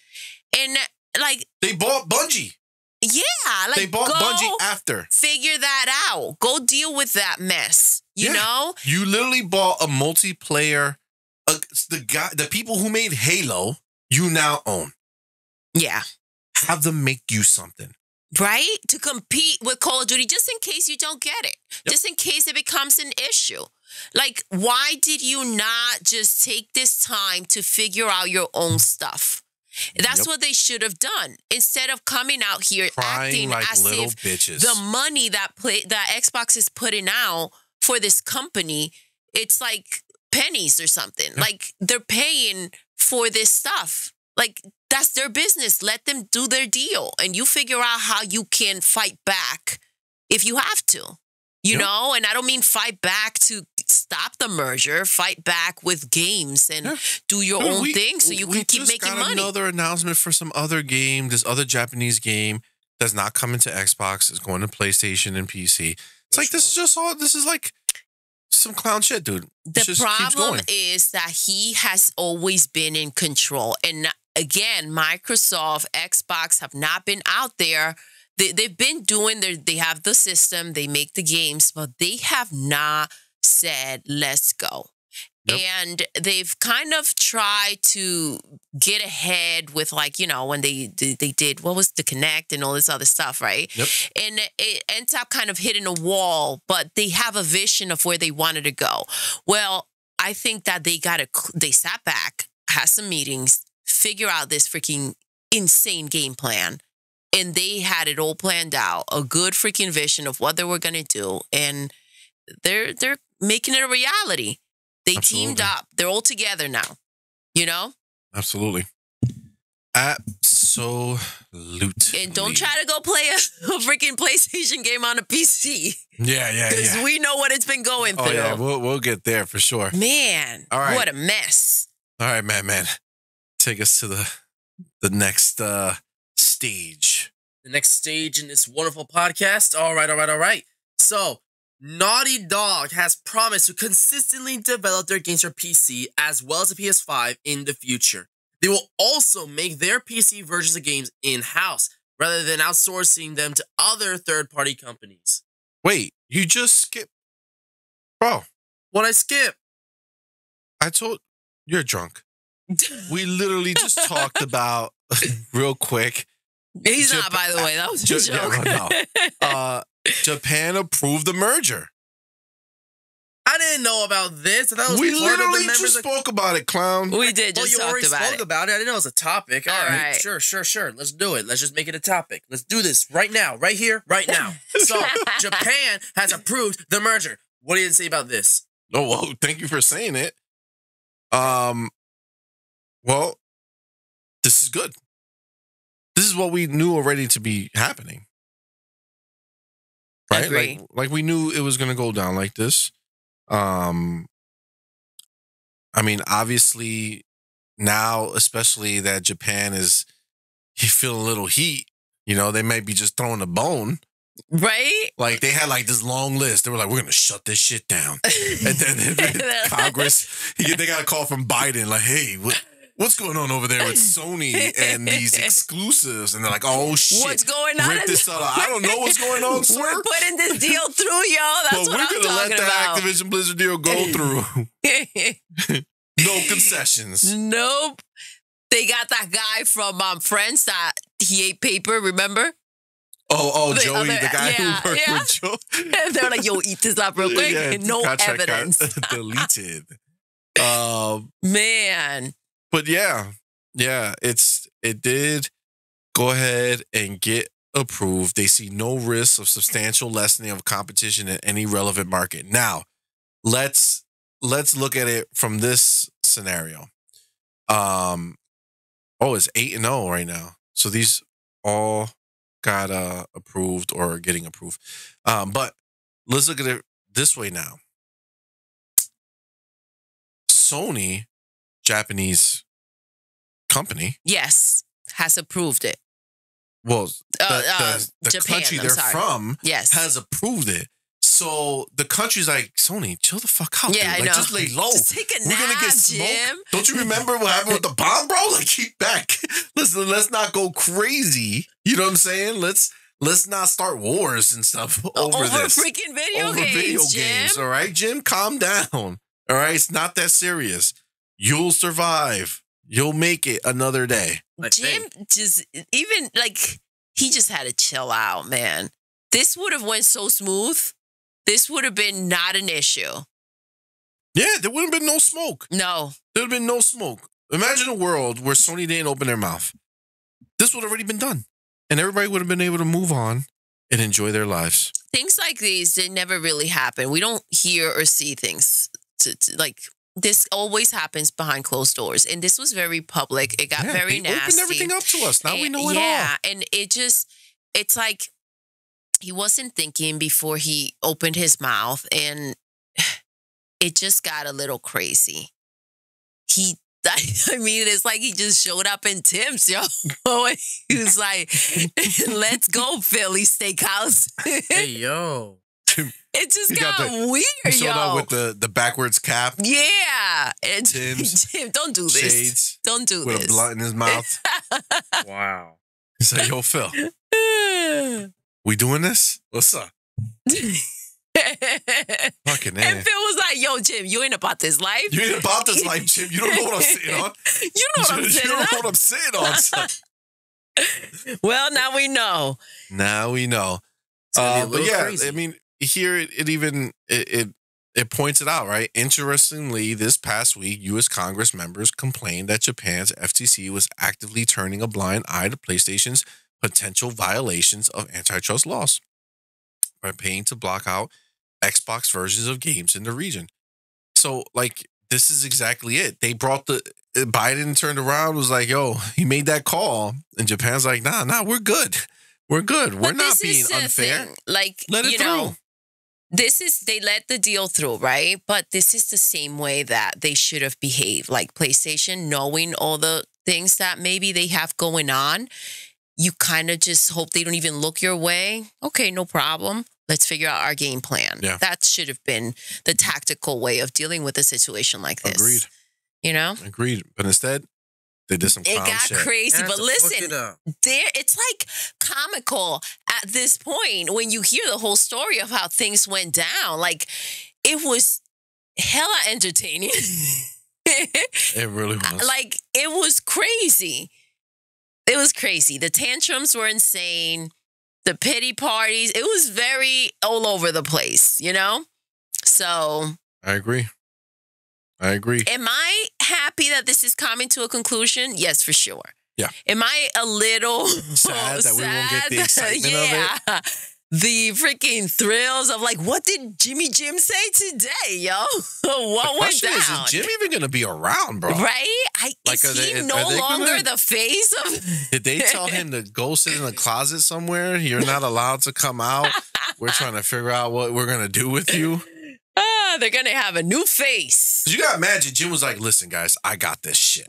And, like... They bought Bungie. Yeah, like, they bought Bungie after. Figure that out. Go deal with that mess. You know? You literally bought a multiplayer. The people who made Halo, you now own. Yeah. Have them make you something. Right? To compete with Call of Duty, just in case you don't get it. Yep. Just in case it becomes an issue. Like, why did you not just take this time to figure out your own stuff? That's what they should have done. Instead of coming out here acting like as little if bitches. The money that Xbox is putting out for this company, it's like pennies or something. Yeah. Like, they're paying for this stuff. Like, that's their business. Let them do their deal. And you figure out how you can fight back if you have to. You know? And I don't mean fight back to stop the merger. Fight back with games and do your own thing so you can keep making money. Another announcement for some other game, this other Japanese game that's not coming to Xbox. It's going to PlayStation and PC. It's like, this is like some clown shit, dude. The problem is that he has always been in control. And again, Microsoft, Xbox have not been out there. They've been doing they have the system, they make the games, but they have not said, let's go. Yep. And they've kind of tried to get ahead with, like, you know, when they did, what was the Connect and all this other stuff, right? Yep. And it ends up kind of hitting a wall, but they have a vision of where they wanted to go. Well, I think that they sat back, had some meetings, figure out this freaking insane game plan. And they had it all planned out, a good freaking vision of what they were going to do. And they're making it a reality. They teamed up. They're all together now, you know? Absolutely. Absolutely. And don't try to go play a freaking PlayStation game on a PC. Yeah. Because we know what it's been going through. Oh, yeah, we'll get there for sure. Man, all right. What a mess. All right, man. Take us to the next stage. The next stage in this wonderful podcast. All right. So, Naughty Dog has promised to consistently develop their games for PC as well as the PS5 in the future. They will also make their PC versions of games in-house rather than outsourcing them to other third-party companies. Wait, you just skipped. Bro. What I skip? I told you're drunk. We literally just talked about real quick. He's not, by the way. That was a joke. No. Japan approved the merger. I didn't know about this. That We literally just spoke about it, clown. We did just you talk already about spoke about it. I didn't know it was a topic. All right. Sure. Let's do it. Let's just make it a topic. Let's do this right now, right here, right now. So, Japan has approved the merger. What do you say about this? Oh, well, thank you for saying it. Well, this is good. This is what we knew already to be happening. Right? Agree. Like we knew it was going to go down like this. I mean, obviously now, especially that Japan is feeling a little heat, you know, they may be just throwing a bone. Right? Like they had like this long list. They were like, we're going to shut this shit down. And then Congress, they got a call from Biden like, hey, what's going on over there with Sony and these exclusives? And they're like, oh, shit. What's going on? Rip this out. I don't know what's going on, sir. We're putting this deal through, y'all. That's what I'm talking about. We're going to let that Activision Blizzard deal go through. No concessions. Nope. They got that guy from Friends that he ate paper, remember? Oh, Joey, the guy who worked with Joe. And they're like, yo, eat this up real quick. And no evidence. Deleted. Man. But yeah, it did go ahead and get approved. They see no risk of substantial lessening of competition in any relevant market. Now, let's look at it from this scenario. It's 8-0 right now. So these all got approved or are getting approved. But let's look at it this way now. Sony, Japanese company. Yes, has approved it. Well, the Japan, country they're from has approved it. So the country's like, Sony, chill the fuck out. Yeah, dude. I know. Just lay low. Just take a We're nap, gonna get smoked. Jim. Don't you remember what happened with the bomb, bro? Like, keep back. Listen, let's not go crazy. You know what I'm saying? Let's not start wars and stuff over this. Freaking video games, all right, Jim? Calm down. All right? It's not that serious. You'll survive. You'll make it another day. Jim he just had to chill out, man. This would have went so smooth. This would have been not an issue. Yeah, there wouldn't have been no smoke. No. There would have been no smoke. Imagine a world where Sony didn't open their mouth. This would have already been done. And everybody would have been able to move on and enjoy their lives. Things like these, they never really happen. We don't hear or see things like this always happens behind closed doors. And this was very public. It got very nasty. They opened everything up to us. Now we know it all. Yeah, and it's like he wasn't thinking before he opened his mouth, and it just got a little crazy. It's like he just showed up in Tim's, yo. He was like, let's go, Philly Steakhouse. Hey, yo. It just got weird, he showed up with the backwards cap. Yeah. And Tim's. Tim, don't do this. Shades. Don't do with this. With a blunt in his mouth. Wow. He's like, yo, Phil. We doing this? What's up? Fucking man. And Phil was like, yo, Jim, you ain't about this life. You ain't about this life, Jim. You don't know what I'm sitting on. You know what I'm sitting on. You don't know what I'm sitting on, son. Well, now we know. Now we know. But yeah, crazy. I mean, here it points it out, right? Interestingly, this past week, U.S. Congress members complained that Japan's FTC was actively turning a blind eye to PlayStation's potential violations of antitrust laws by paying to block out Xbox versions of games in the region. So, like, this is exactly it. They brought Biden turned around, was like, yo, he made that call. And Japan's like, nah, we're good. We're good. We're not being unfair. Thing. Like, let it through. They let the deal through, right? But this is the same way that they should have behaved. Like PlayStation, knowing all the things that maybe they have going on, you kind of just hope they don't even look your way. Okay, no problem. Let's figure out our game plan. Yeah. That should have been the tactical way of dealing with a situation like this. Agreed. You know? Agreed. But instead, they did some clown shit. It got crazy. But listen, it's like comical at this point when you hear the whole story of how things went down. Like, it was hella entertaining. It really was. Like, it was crazy. It was crazy. The tantrums were insane. The pity parties. It was very all over the place, you know? So. I agree. Am I happy that this is coming to a conclusion? Yes, for sure. Yeah. Am I a little sad that we won't get the excitement of it? The freaking thrills of like, what did Jimmy Jim say today, yo? What went down? Is Jim even going to be around, bro? Right? Is he no longer the face of... Did they tell him to go sit in a closet somewhere? You're not allowed to come out. We're trying to figure out what we're going to do with you. They're going to have a new face. You got to imagine Jim was like, listen, guys, I got this shit.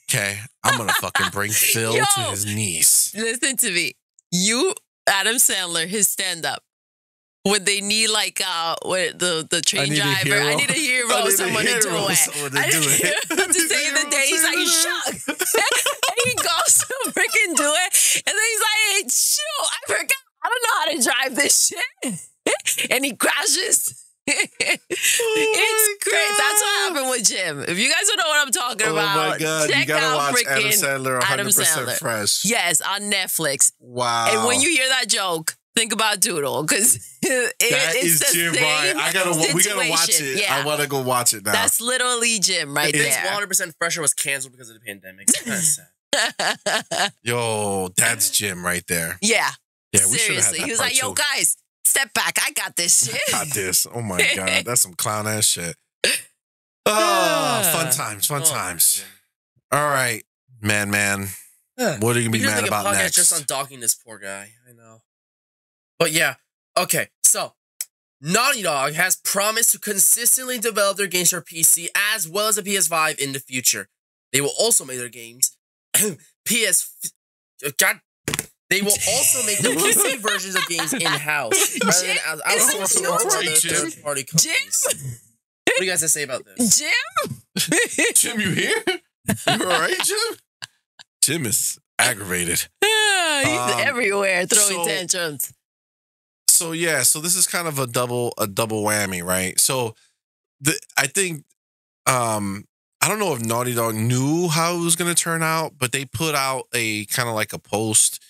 Okay? I'm going to fucking bring Phil to his niece. Listen to me. Adam Sandler, his stand-up, when they need like the train driver. I need a hero, someone to do it. To save the day, he's like, shook. And he goes to freaking do it. And then he's like, shoot, I forgot. I don't know how to drive this shit. And he crashes. It's great. That's what happened with Jim. If you guys don't know what I'm talking about, my God, check you gotta out watch Adam freaking Sandler 100% Adam Sandler. Fresh. Yes, on Netflix. Wow. And when you hear that joke, think about Doodle, because it's the Jim same Ryan. We gotta watch it. Yeah. I want to go watch it now. That's literally Jim right there. 100% Fresher was canceled because of the pandemic. That's sad. Yo, that's Jim right there. Yeah. Yeah, we seriously. He was like, yo, guys, step back. I got this shit. I got this. Oh my God. That's some clown ass shit. Oh, fun times. All right, man. What are you going to be mad about next? Just on docking this poor guy. I know. But yeah. Okay. So, Naughty Dog has promised to consistently develop their games for PC as well as a PS5 in the future. They will also make their games They will also make the PC versions of games in-house rather than outsourcing to other third-party companies. What do you guys have to say about this? Jim? Jim, you here? You all right, Jim? Jim is aggravated. He's everywhere throwing tantrums. So this is kind of a double whammy, right? So I think I don't know if Naughty Dog knew how it was going to turn out, but they put out a kind of like a post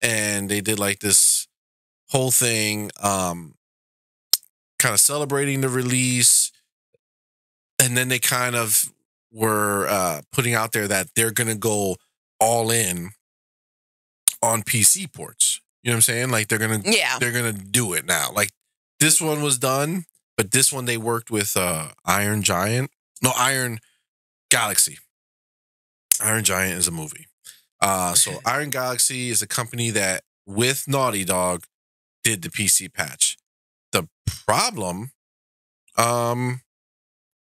and they did like this whole thing kind of celebrating the release. And then they kind of were putting out there that they're going to go all in on PC ports. You know what I'm saying? Like they're going to do it now. Like this one was done, but this one they worked with Iron Galaxy. Iron Giant is a movie. So Iron Galaxy is a company that with Naughty Dog did the PC patch. The problem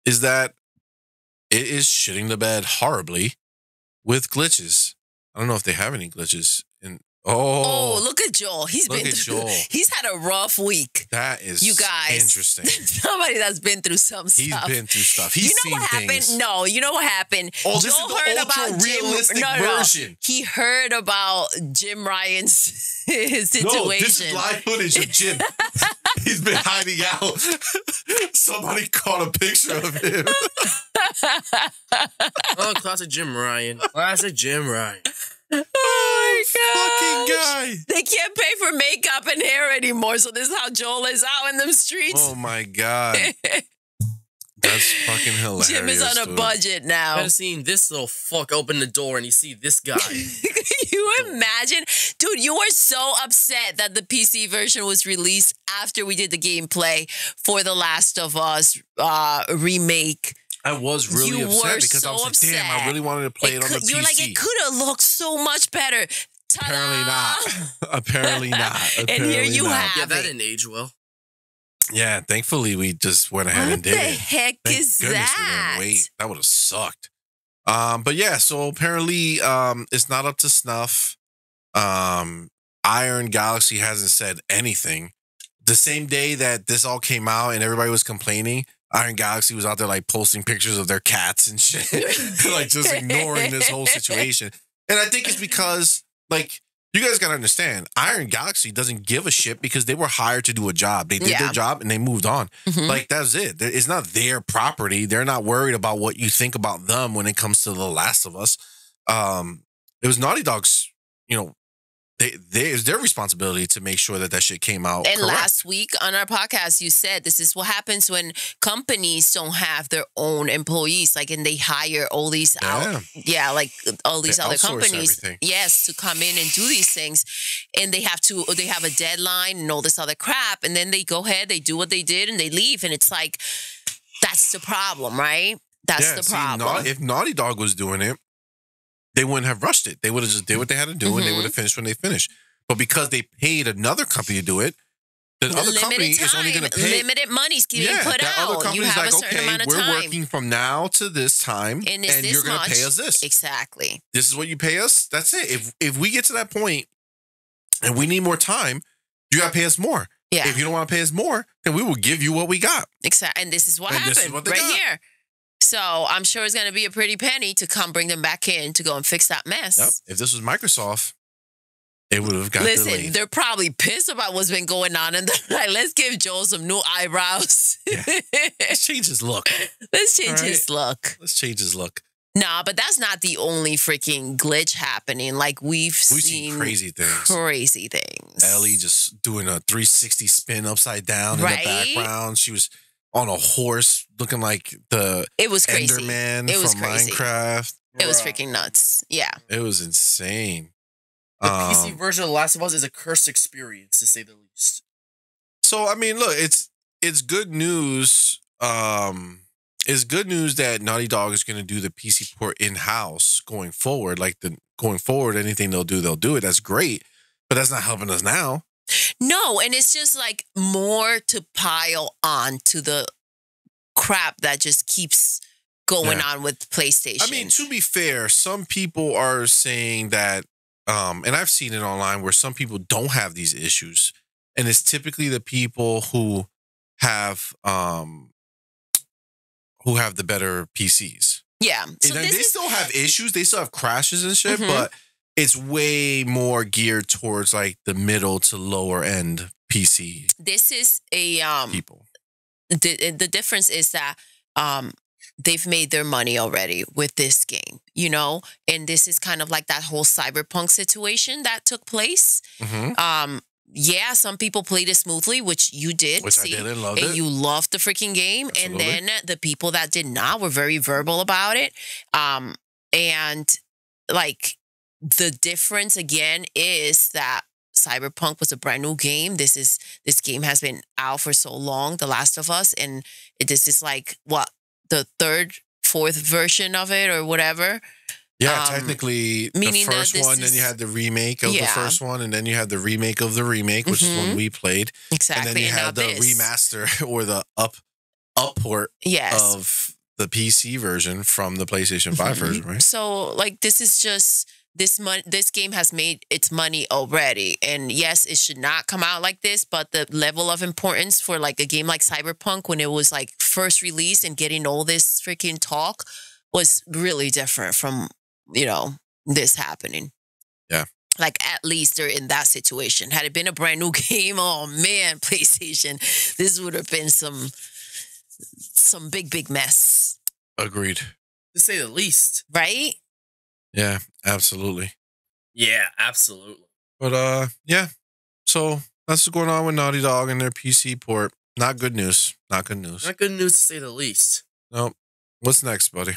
is that it is shitting the bed horribly with glitches. I don't know if they have any glitches in. Oh, look at Joel. He's had a rough week. That is, you guys, interesting. Somebody that's been through some stuff. He's been through stuff. He's seen what happened? Things. No, you know what happened? Oh, this is the ultra-realistic version. He heard about Jim Ryan's situation. No, this is live footage of Jim. He's been hiding out. Somebody caught a picture of him. Oh, classic Jim Ryan. Classic Jim Ryan. Oh my fucking guy. They can't pay for makeup and hair anymore, so this is how Joel is out in them streets. Oh my God. That's fucking hilarious. Jim is on a budget now. I've seen this little fuck open the door and you see this guy. Can you imagine? Dude, you were so upset that the PC version was released after we did the gameplay for The Last of Us remake. I was really You upset were because I was so like, damn, I upset. really wanted to play it on the PC. You're like, it could have looked so much better. Ta-da! Apparently not. Apparently not. And here you have Yeah, that it. didn't age well. Yeah, thankfully we just went ahead and did What the it. heck Thank is goodness that? we didn't wait. That would have sucked. But yeah, so apparently it's not up to snuff. Iron Galaxy hasn't said anything. The same day that this all came out and everybody was complaining, Iron Galaxy was out there like posting pictures of their cats and shit, like just ignoring this whole situation. And I think it's because, like, you guys got to understand, Iron Galaxy doesn't give a shit because they were hired to do a job. They did their job and they moved on. Like, that's it. It's not their property. They're not worried about what you think about them when it comes to The Last of Us. It was Naughty Dog's, you know, it's their responsibility to make sure that shit came out And correct. last week on our podcast, you said this is what happens when companies don't have their own employees, like, and they hire all these like all these They other outsource companies, everything. yes, to come in and do these things, and they have a deadline and all this other crap, and then they go ahead, they do what they did, and they leave, and it's like, that's the problem, right? That's the problem. If Naughty Dog was doing it, they wouldn't have rushed it. They would have just did what they had to do, and they would have finished when they finished. But because they paid another company to do it, the other company is only going to pay limited money's getting put that out. other company's You have like, a certain amount of we're time. working from now to this time, and you're going to pay us this. Exactly. This is what you pay us. That's it. If we get to that point and we need more time, you got to pay us more. Yeah. If you don't want to pay us more, then we will give you what we got. Exactly. And this is what happened This is what they right got. here. So I'm sure it's going to be a pretty penny to come bring them back in to go and fix that mess. Yep. If this was Microsoft, it would have got Listen, delayed. they're probably pissed about what's been going on, and they're like, let's give Joel some new eyebrows. Yeah. Let's change his look. Let's change his look. Let's change his look. Nah, but that's not the only freaking glitch happening. Like, we've seen crazy things. Crazy things. Ellie just doing a 360 spin upside down Right? in the background. She was on a horse looking like the It was crazy. Enderman It was from crazy. Minecraft. It was freaking nuts. Yeah. It was insane. The PC version of The Last of Us is a cursed experience, to say the least. So, I mean, look, it's good news. It's good news that Naughty Dog is going to do the PC port in-house going forward. Like, going forward, anything they'll do it. That's great. But that's not helping us now. No, and it's just like more to pile on to the crap that just keeps going on with PlayStation. I mean, to be fair, some people are saying that, and I've seen it online where some people don't have these issues. And it's typically the people who have the better PCs. Yeah. So they still have issues. They still have crashes and shit, but it's way more geared towards like the middle to lower end PC. This is a people. The difference is that they've made their money already with this game, you know, and this is kind of like that whole cyberpunk situation that took place. Yeah, some people played it smoothly, which you did. Which I did and loved it. You loved the freaking game. Absolutely. And then the people that did not were very verbal about it. And like the difference again is that Cyberpunk was a brand new game. This game has been out for so long, The Last of Us, and this is like what, the third, fourth version of it or whatever. Yeah, technically the first one, then you had the remake of the first one, and then you had the remake of the remake, which is when we played. Exactly. And then you had the remaster or the upport of the PC version from the PlayStation 5 version, right? So like this is just this game has made its money already. And yes, it should not come out like this, but the level of importance for like a game like Cyberpunk when it was like first released and getting all this freaking talk was really different from, you know, this happening. Yeah. Like at least they're in that situation. Had it been a brand new game, oh man, PlayStation, this would have been some big mess. Agreed. To say the least. Right? Yeah, absolutely. Yeah, absolutely. But yeah. So that's what's going on with Naughty Dog and their PC port. Not good news. Not good news. Not good news to say the least. Nope. What's next, buddy?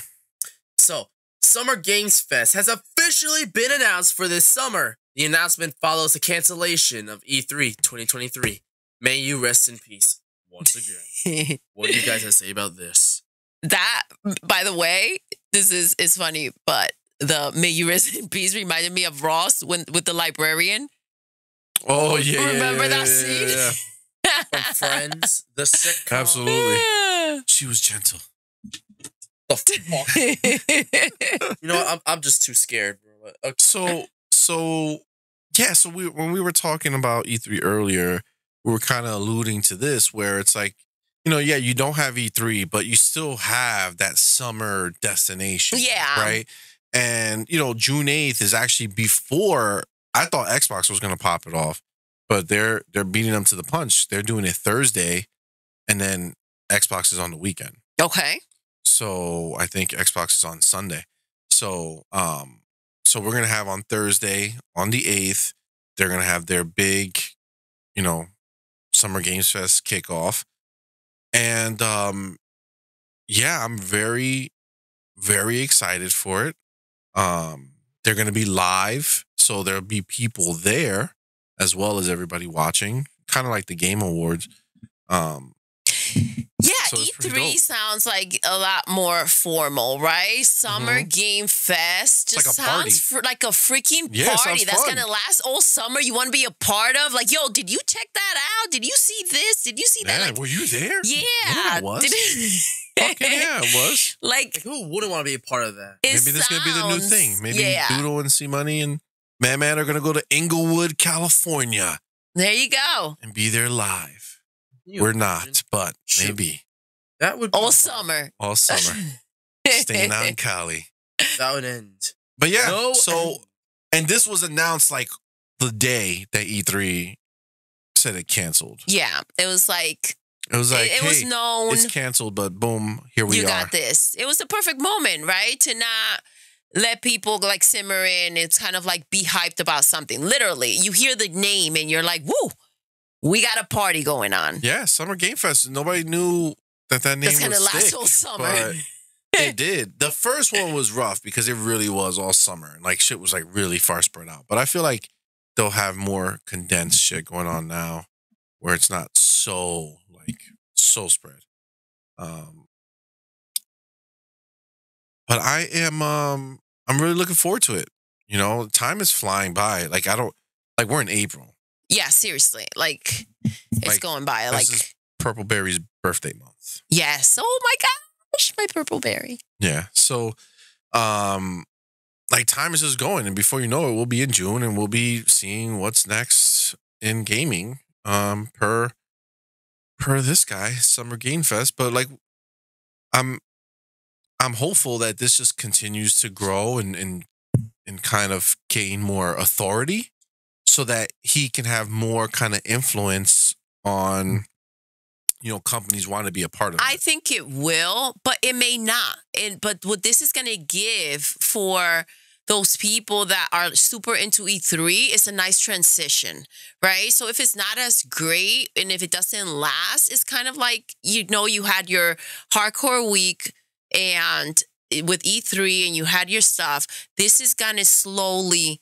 So, Summer Games Fest has officially been announced for this summer. The announcement follows the cancellation of E3 2023. May you rest in peace once again. What do you guys have to say about this? That, by the way, this is funny, but the "May you rest in peace" reminded me of Ross with the librarian. Oh yeah, Remember that scene? Yeah. From Friends, the sitcom. Absolutely. Yeah. She was gentle. The fuck? You know what? I'm just too scared, bro. Okay. So when we were talking about E3 earlier, we were kind of alluding to this, where it's like, you don't have E3, but you still have that summer destination. Yeah. Right. And, June 8th is actually before. I thought Xbox was going to pop it off, but they're beating them to the punch. They're doing it Thursday, and then Xbox is on the weekend. Okay. So I think Xbox is on Sunday. So we're going to have on Thursday, on the 8th, they're going to have their big, Summer Games Fest kickoff. And I'm very, very excited for it. They're going to be live, so there'll be people there as well as everybody watching, kind of like the Game Awards. So E3 sounds like a lot more formal, right? Summer Game Fest just like a sounds like a freaking Yeah, party sounds that's fun. gonna last all summer. You want to be a part of? Like, yo, did you check that out? Did you see this? Did you see that? Yeah, Like, were you there? yeah, I was. Fucking yeah, it was. Like, Who wouldn't want to be a part of that? it Maybe this is going to be the new sounds- thing. Maybe yeah. Doodle and C-Money and Man are going to go to Inglewood, California There you go. and be there live. Can you We're imagine? not, but Shoot. maybe That would be All fun. summer. all summer. Staying out in Cali. That would end. But yeah, No end. and this was announced like the day that E3 said it canceled. Yeah, it was like It was like, it was hey, known. it's canceled, but boom, here we You are. got this. It was the perfect moment, right? To not let people like simmer in. It's kind of like be hyped about something. Literally, you hear the name and you're like, woo, we got a party going on. Yeah, Summer Game Fest. Nobody knew that name That's was gonna last stick, all summer. but it did. The first one was rough because it really was all summer. Like shit was like really far spread out. But I feel like they'll have more condensed shit going on now, where it's not so spread. But I am I'm really looking forward to it. Time is flying by. Like we're in April. Yeah, seriously. Like, it's Like, going by. This Like, is Purple Berry's birthday month. yes. Oh my gosh, my purple berry. Yeah. So time is just going, and before you know it, we'll be in June and we'll be seeing what's next in gaming. Per this guy, Summer Game Fest. But I'm hopeful that this just continues to grow and kind of gain more authority so that he can have more kind of influence on companies want to be a part of it. I think it will, but it may not. But what this is going to give for those people that are super into E3 is a nice transition, right? So if it's not as great and if it doesn't last, it's kind of like, you had your hardcore week and with E3 and you had your stuff. This is going to slowly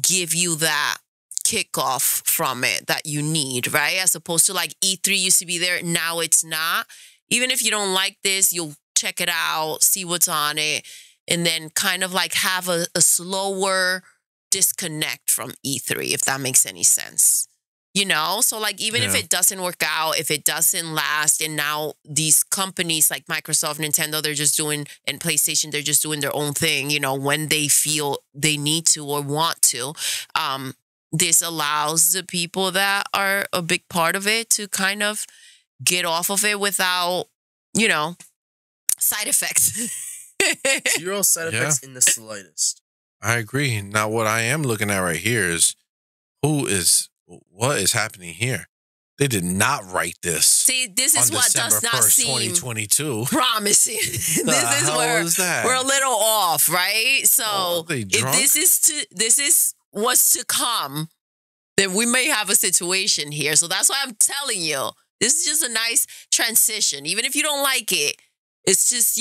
give you that kickoff from it that you need, right? As opposed to E3 used to be there, now it's not. Even if you don't like this, you'll check it out, see what's on it, and then kind of have a slower disconnect from E3, if that makes any sense. So even if it doesn't work out, if it doesn't last, and now these companies like Microsoft, Nintendo, they're just doing, and PlayStation, they're just doing their own thing, when they feel they need to or want to. This allows the people that are a big part of it to kind of get off of it without, side effects. Zero side effects in the slightest. I agree. Now, what I am looking at right here is what is happening here? They did not write this. See, this is on what December does not 1st, seem 2022. promising. This is hell where is that? we're a little off, right? So are they if drunk? this is what's to come, then we may have a situation here. So that's why I'm telling you, this is just a nice transition. Even if you don't like it, it's just,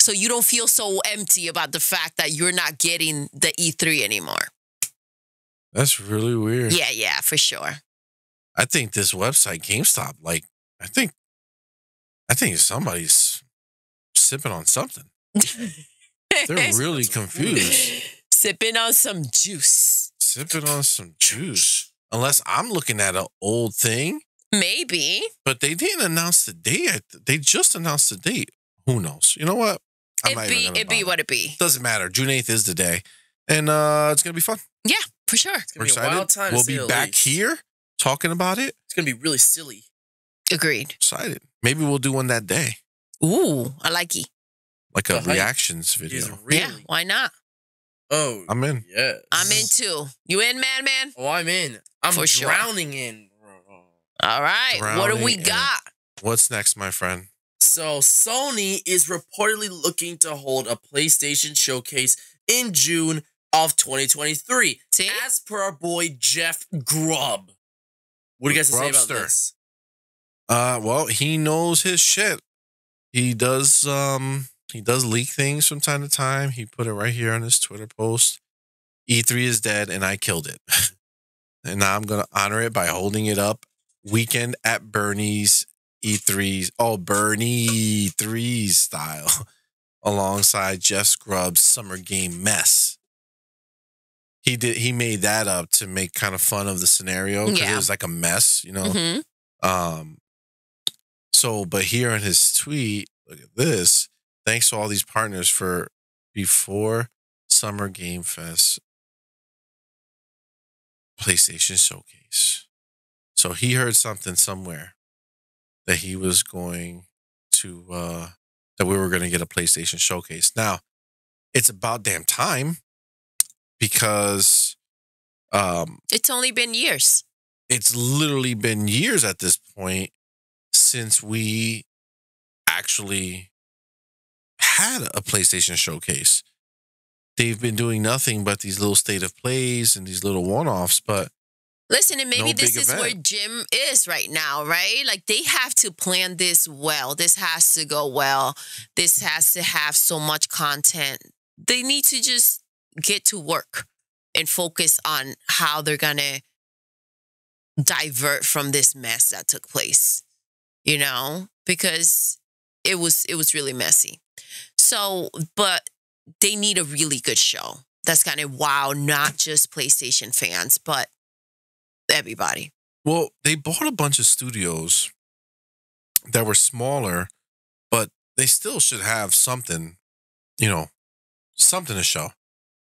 so you don't feel so empty about the fact that you're not getting the E3 anymore. That's really weird. Yeah, for sure. I think this website, GameStop, I think I think somebody's sipping on something. They're really confused. Sipping on some juice. Sipping on some juice. Unless I'm looking at an old thing. Maybe. But they didn't announce the date. They just announced the date. Who knows? You know what? It be what it be. Doesn't matter. June 8th is the day. And it's going to be fun. Yeah, for sure. It's gonna We're be a wild excited. time. We'll to say be the back least. here talking about it. It's gonna be really silly. Agreed. Excited. Maybe we'll do one that day. Ooh, I like it. Like a The hype reactions video. Is really. Yeah, why not? Oh, I'm in. yes. I'm in too. You in, man? Oh, I'm in. I'm For sure. drowning in. All right. What do we Drowning in. got? What's next, my friend? So Sony is reportedly looking to hold a PlayStation showcase in June of 2023. See? As per our boy Jeff Grubb. What do you guys have to say about Grubster. this? Well, he knows his shit. He does leak things from time to time. He put it right here on his Twitter post. E3 is dead and I killed it. And now I'm gonna honor it by holding it up. Weekend at Bernie's E3's Bernie 3's style. Alongside Jeff Grubb's Summer Game Mess. He made that up to make kind of fun of the scenario because it was like a mess, you know. Mm-hmm. So, but here in his tweet, look at this. Thanks to all these partners for before Summer Game Fest PlayStation Showcase. So he heard something somewhere that he was going to, that we were going to get a PlayStation Showcase. Now, it's about damn time because It's only been years. it's literally been years at this point since we actually had a PlayStation Showcase. They've been doing nothing but these little state of plays and these little one-offs, but Listen, and maybe No this big is where event. Jim is right now, right? Like they have to plan this well. This has to go well. This has to have so much content. They need to just get to work and focus on how they're going to divert from this mess that took place, you know, because it was really messy. So, but they need a really good show that's going to wow not just PlayStation fans, but everybody. well, they bought a bunch of studios that were smaller, but they still should have something, you know, something to show.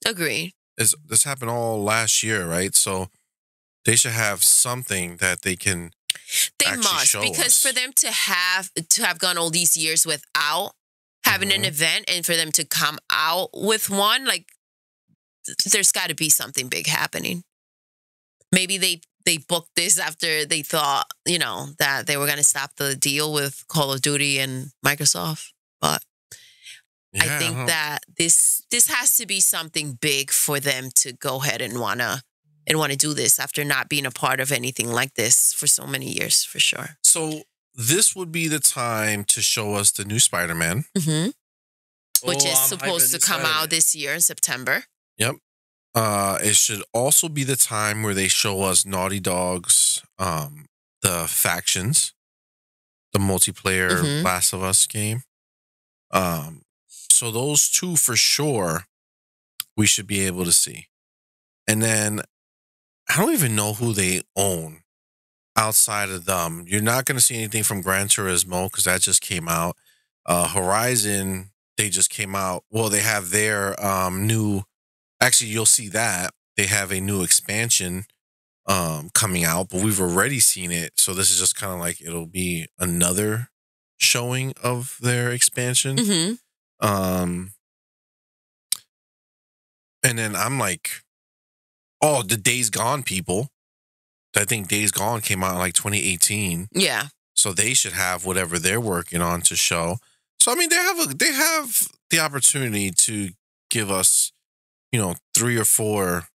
Agreed. This happened all last year, right? So they should have something that they can They actually must, show because us. for them to have gone all these years without having an Mhm. event, and for them to come out with one, like there's got to be something big happening. Maybe they booked this after they thought, you know, that they were going to stop the deal with Call of Duty and Microsoft. But I Yeah, think don't know. that this has to be something big for them to go ahead and wanna do this after not being a part of anything like this for so many years, for sure. So this would be the time to show us the new Spider-Man. Mm-hmm. Which Oh, is I'm supposed hyped to for come Spider-Man. out this year in September. Yep. It should also be the time where they show us Naughty Dog's the factions, the multiplayer Mhm. Last of Us game. So those two for sure we should be able to see. And then I don't even know who they own outside of them. You're not going to see anything from Gran Turismo because that just came out. Horizon, they just came out. Well, they have their new. Actually, you'll see that they have a new expansion coming out, but we've already seen it. So this is just kind of like it'll be another showing of their expansion. Mm-hmm. And then I'm like, oh, the Days Gone people. I think Days Gone came out in like 2018. Yeah. So they should have whatever they're working on to show. So I mean, they have the opportunity to give us, you know, 3 or 4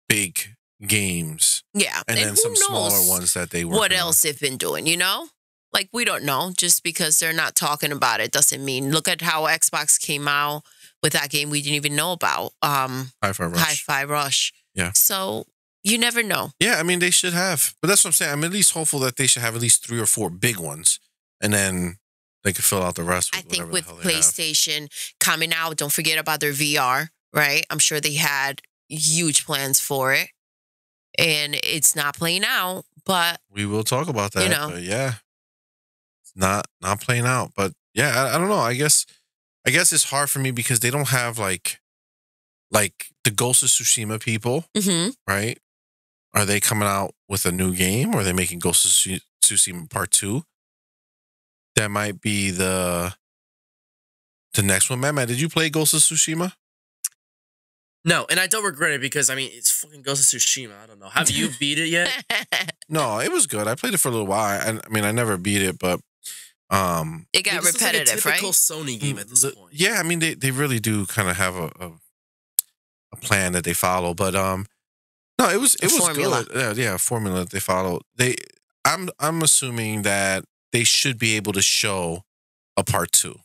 big games, Yeah. and then who some knows smaller ones that they work what on. else they've been doing, you know? Like, we don't know. Just because they're not talking about it doesn't mean. Look at how Xbox came out with that game we didn't even know about. Hi-Fi Rush. Hi-Fi Rush. Yeah. So you never know. Yeah, I mean, they should have. But that's what I'm saying. I'm at least hopeful that they should have at least 3 or 4 big ones. and then they could fill out the rest. With I think with the hell they have. PlayStation coming out, don't forget about their VR, right? I'm sure they had huge plans for it, and it's not playing out. But we will talk about that. But yeah, it's not playing out. But yeah, I don't know. I guess it's hard for me because they don't have like the Ghost of Tsushima people, right? Are they coming out with a new game, or are they making Ghost of Tsushima Part 2? That might be the next one. Matt, did you play Ghost of Tsushima? No, and I don't regret it because, I mean, it's fucking Ghost of Tsushima. I don't know. Have you beat it yet? No, it was good. I played it for a little while. I mean, I never beat it, but it got repetitive, like a typical Sony game at this point. Yeah, I mean, they really do kind of have a plan that they follow, but no, it was formula. Good. Yeah, a formula that they follow. I'm assuming that they should be able to show a part 2,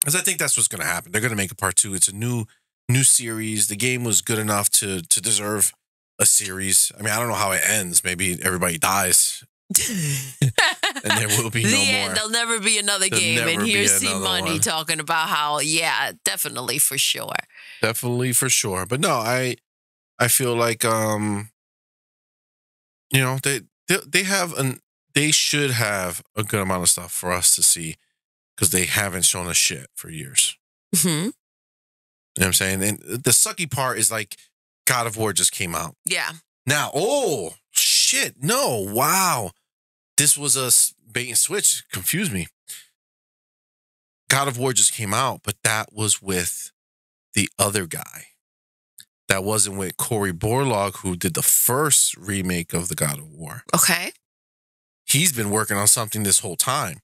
because I think that's what's going to happen. They're going to make a part 2. It's a new series. The game was good enough to deserve a series. I mean, I don't know how it ends. Maybe everybody dies. And there will be no more. There'll never be another game. And here's C-Money talking about how, yeah, definitely for sure. Definitely for sure. But no, I feel like they should have a good amount of stuff for us to see, because they haven't shown us shit for years. Mm-hmm. You know what I'm saying? And the sucky part is like God of War just came out. Yeah. Now, oh shit, no, wow. This was a bait and switch. Confused me. God of War just came out, but that was with the other guy. That wasn't with Cory Borlaug, who did the first remake of the God of War. Okay. He's been working on something this whole time.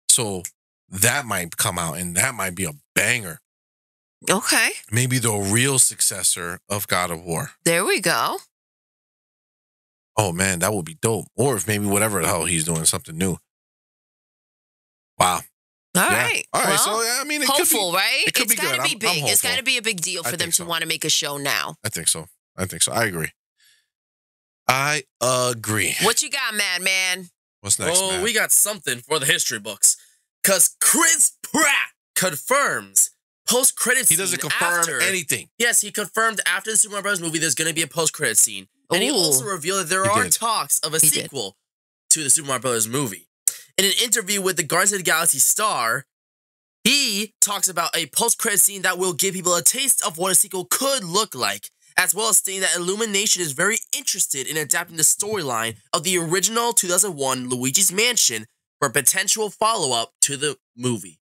So that might come out, and that might be a banger. Okay. Maybe the real successor of God of War. There we go. Oh, man, that would be dope. Or if maybe whatever the hell he's doing, something new. Wow. All right. All right. Well, so, I mean, hopeful, right? It could be good. It's got to be big. It's got to be a big deal for them to want to make a show now. I think so. I agree. What you got, Madman? What's next, Matt? We got something for the history books. Because Chris Pratt confirms post-credit scene. He doesn't confirm anything. Yes, he confirmed after the Super Mario Bros. Movie there's going to be a post-credit scene. And he also revealed that there are talks of a sequel to the Super Mario Bros. Movie. In an interview with the Guardians of the Galaxy star, he talks about a post-credit scene that will give people a taste of what a sequel could look like, as well as stating that Illumination is very interested in adapting the storyline of the original 2001 Luigi's Mansion for a potential follow-up to the movie.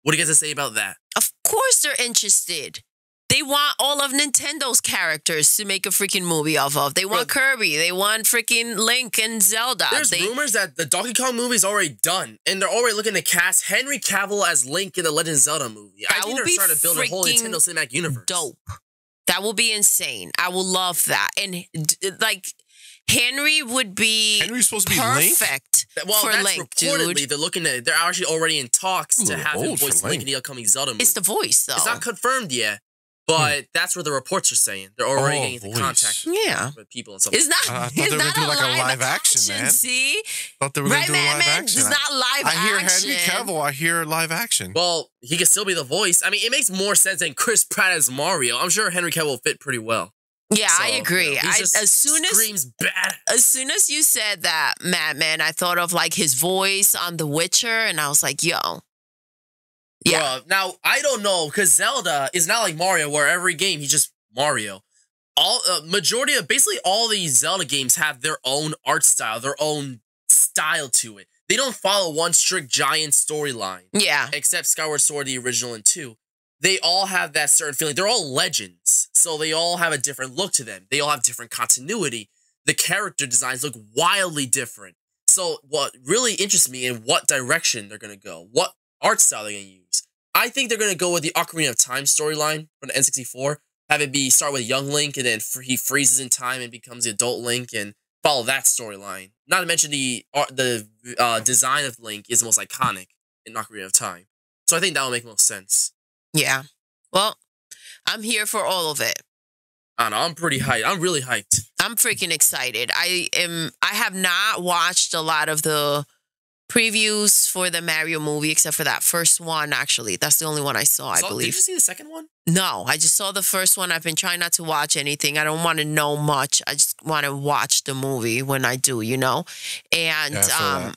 What do you guys have to say about that? Of course they're interested. They want all of Nintendo's characters to make a freaking movie off of. They want Kirby. They want freaking Link and Zelda. There's rumors that the Donkey Kong movie is already done, and they're already looking to cast Henry Cavill as Link in the Legend of Zelda movie. I think they're starting to build a whole Nintendo Cinematic Universe. Dope. That will be insane. I will love that. And like Henry would be Henry's supposed to be perfect for Link, reportedly, dude. They're actually already in talks to have him voice Link in the upcoming Zelda movie. It's the voice, though. It's not confirmed yet. But that's what the reports are saying. They're already getting into contact with people and stuff. It's not. I thought they were going to do like a live action, man. See, I thought they were going to do live action. It's not live action. I hear Henry Cavill. I hear live action. Well, he can still be the voice. I mean, it makes more sense than Chris Pratt as Mario. I'm sure Henry Cavill will fit pretty well. Yeah, I agree. As soon as you said that, Madman, I thought of like his voice on The Witcher, and I was like, yo. Yeah. Now, I don't know, because Zelda is not like Mario, where every game, he's just Mario. Majority of, basically all these Zelda games have their own art style, their own style to it. They don't follow one strict giant storyline. Yeah. Except Skyward Sword, the original, and 2. They all have that certain feeling. They're all legends, so they all have a different look to them. They all have different continuity. The character designs look wildly different. So what really interests me in what direction they're going to go, what art style they're going to use. I think they're going to go with the Ocarina of Time storyline from the N64. Have it start with young Link, and then he freezes in time and becomes the adult Link, and follow that storyline. Not to mention the design of Link is the most iconic in Ocarina of Time. So I think that will make most sense. Yeah. Well, I'm here for all of it. I don't know. I'm pretty hyped. I'm really hyped. I'm freaking excited. I have not watched a lot of the previews for the Mario movie, except for that first one, actually. That's the only one I saw, I believe. Did you see the second one? No, I just saw the first one. I've been trying not to watch anything. I don't want to know much. I just want to watch the movie when I do, you know? And Yeah,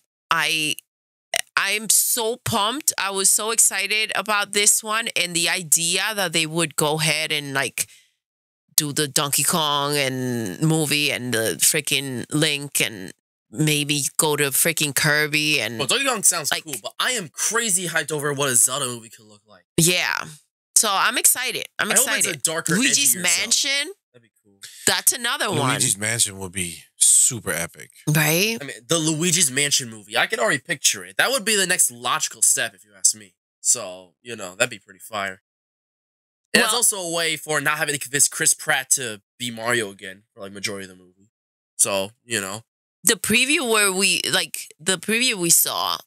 I'm so pumped. I was so excited about this one and the idea that they would go ahead and like do the Donkey Kong and movie and the freaking Link and maybe go to freaking Kirby and Well, Donkey Kong sounds like, cool, but I am crazy hyped over what a Zelda movie could look like. yeah. So I'm excited. I'm excited. I hope it's a darker, Luigi's edgier Mansion. Zelda. That'd be cool. That's another one. Luigi's Mansion would be super epic. Right? I mean, the Luigi's Mansion movie. I can already picture it. That would be the next logical step, if you ask me. So, you know, that'd be pretty fire. And it's also a way for not having to convince Chris Pratt to be Mario again for like majority of the movie. So, you know. The preview we saw,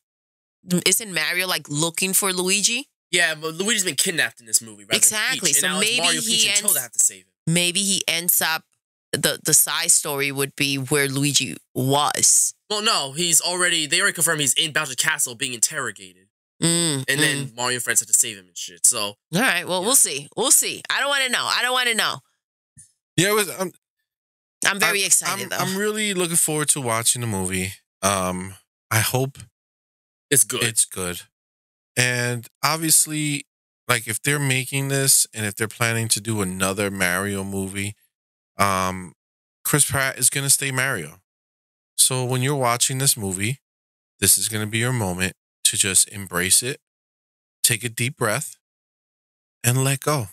isn't Mario like looking for Luigi? Yeah, but Luigi's been kidnapped in this movie, right? Exactly. So now it's maybe Mario, he Peach, and ends. Toad that have to save him. Maybe he ends up. The side story would be where Luigi was. Well, no, they already confirmed he's in Bowser Castle being interrogated. And then Mario and friends have to save him and shit. So, all right, well, we'll see. We'll see. I don't want to know. Yeah, I'm very excited though. I'm really looking forward to watching the movie. I hope it's good. It's good. And obviously, like if they're making this and if they're planning to do another Mario movie, Chris Pratt is going to stay Mario. So when you're watching this movie, this is going to be your moment to just embrace it, take a deep breath, and let go.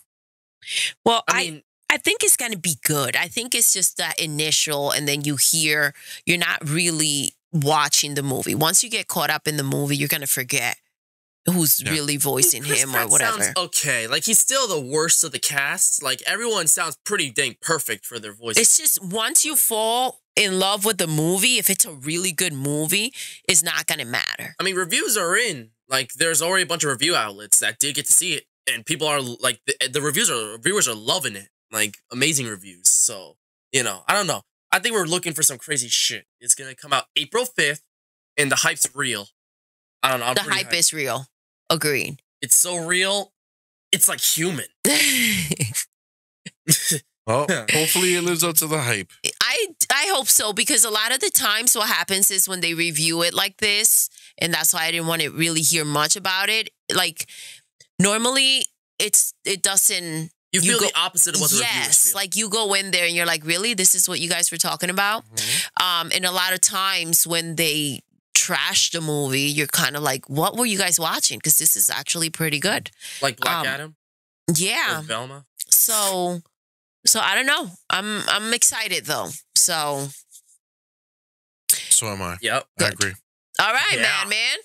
Well, I think it's going to be good. I think it's just that initial, and then you're not really watching the movie. Once you get caught up in the movie, you're going to forget who's really voicing him or whatever. Sounds okay. Like, he's still the worst of the cast. Like, everyone sounds pretty dang perfect for their voices. It's just once you fall in love with the movie, if it's a really good movie, it's not going to matter. I mean, reviews are in. Like, there's already a bunch of review outlets that did get to see it. And people are, like, the reviewers are loving it. Like, amazing reviews. So, you know, I don't know. I think we're looking for some crazy shit. It's going to come out April 5th, and the hype's real. I don't know. The hype is real. Agreed. It's so real. It's like human. Well, hopefully it lives up to the hype. I hope so, because a lot of the times what happens is when they review it like this, and that's why I didn't want to really hear much about it. Like, normally it doesn't. You feel the opposite of what the reviewers feel. Yes, like you go in there and you're like, really? This is what you guys were talking about? Mm-hmm. And a lot of times when they trash the movie, you're kind of like, what were you guys watching? Because this is actually pretty good. Like Black Adam? Yeah. Or Velma? So I don't know. I'm excited though. So am I. Yep. I agree. All right, man.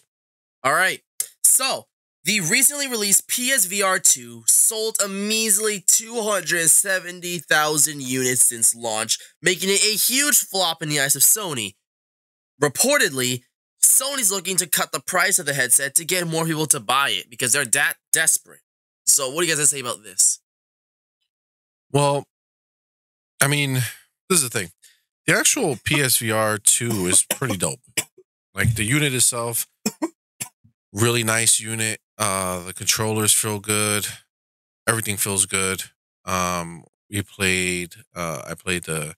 All right. So, the recently released PSVR 2 sold a measly 270,000 units since launch, making it a huge flop in the eyes of Sony. Reportedly, Sony's looking to cut the price of the headset to get more people to buy it because they're that desperate. So, what do you guys have to say about this? Well, I mean, this is the thing. The actual PSVR 2 is pretty dope. Like, the unit itself, really nice unit. The controllers feel good. Everything feels good. I played the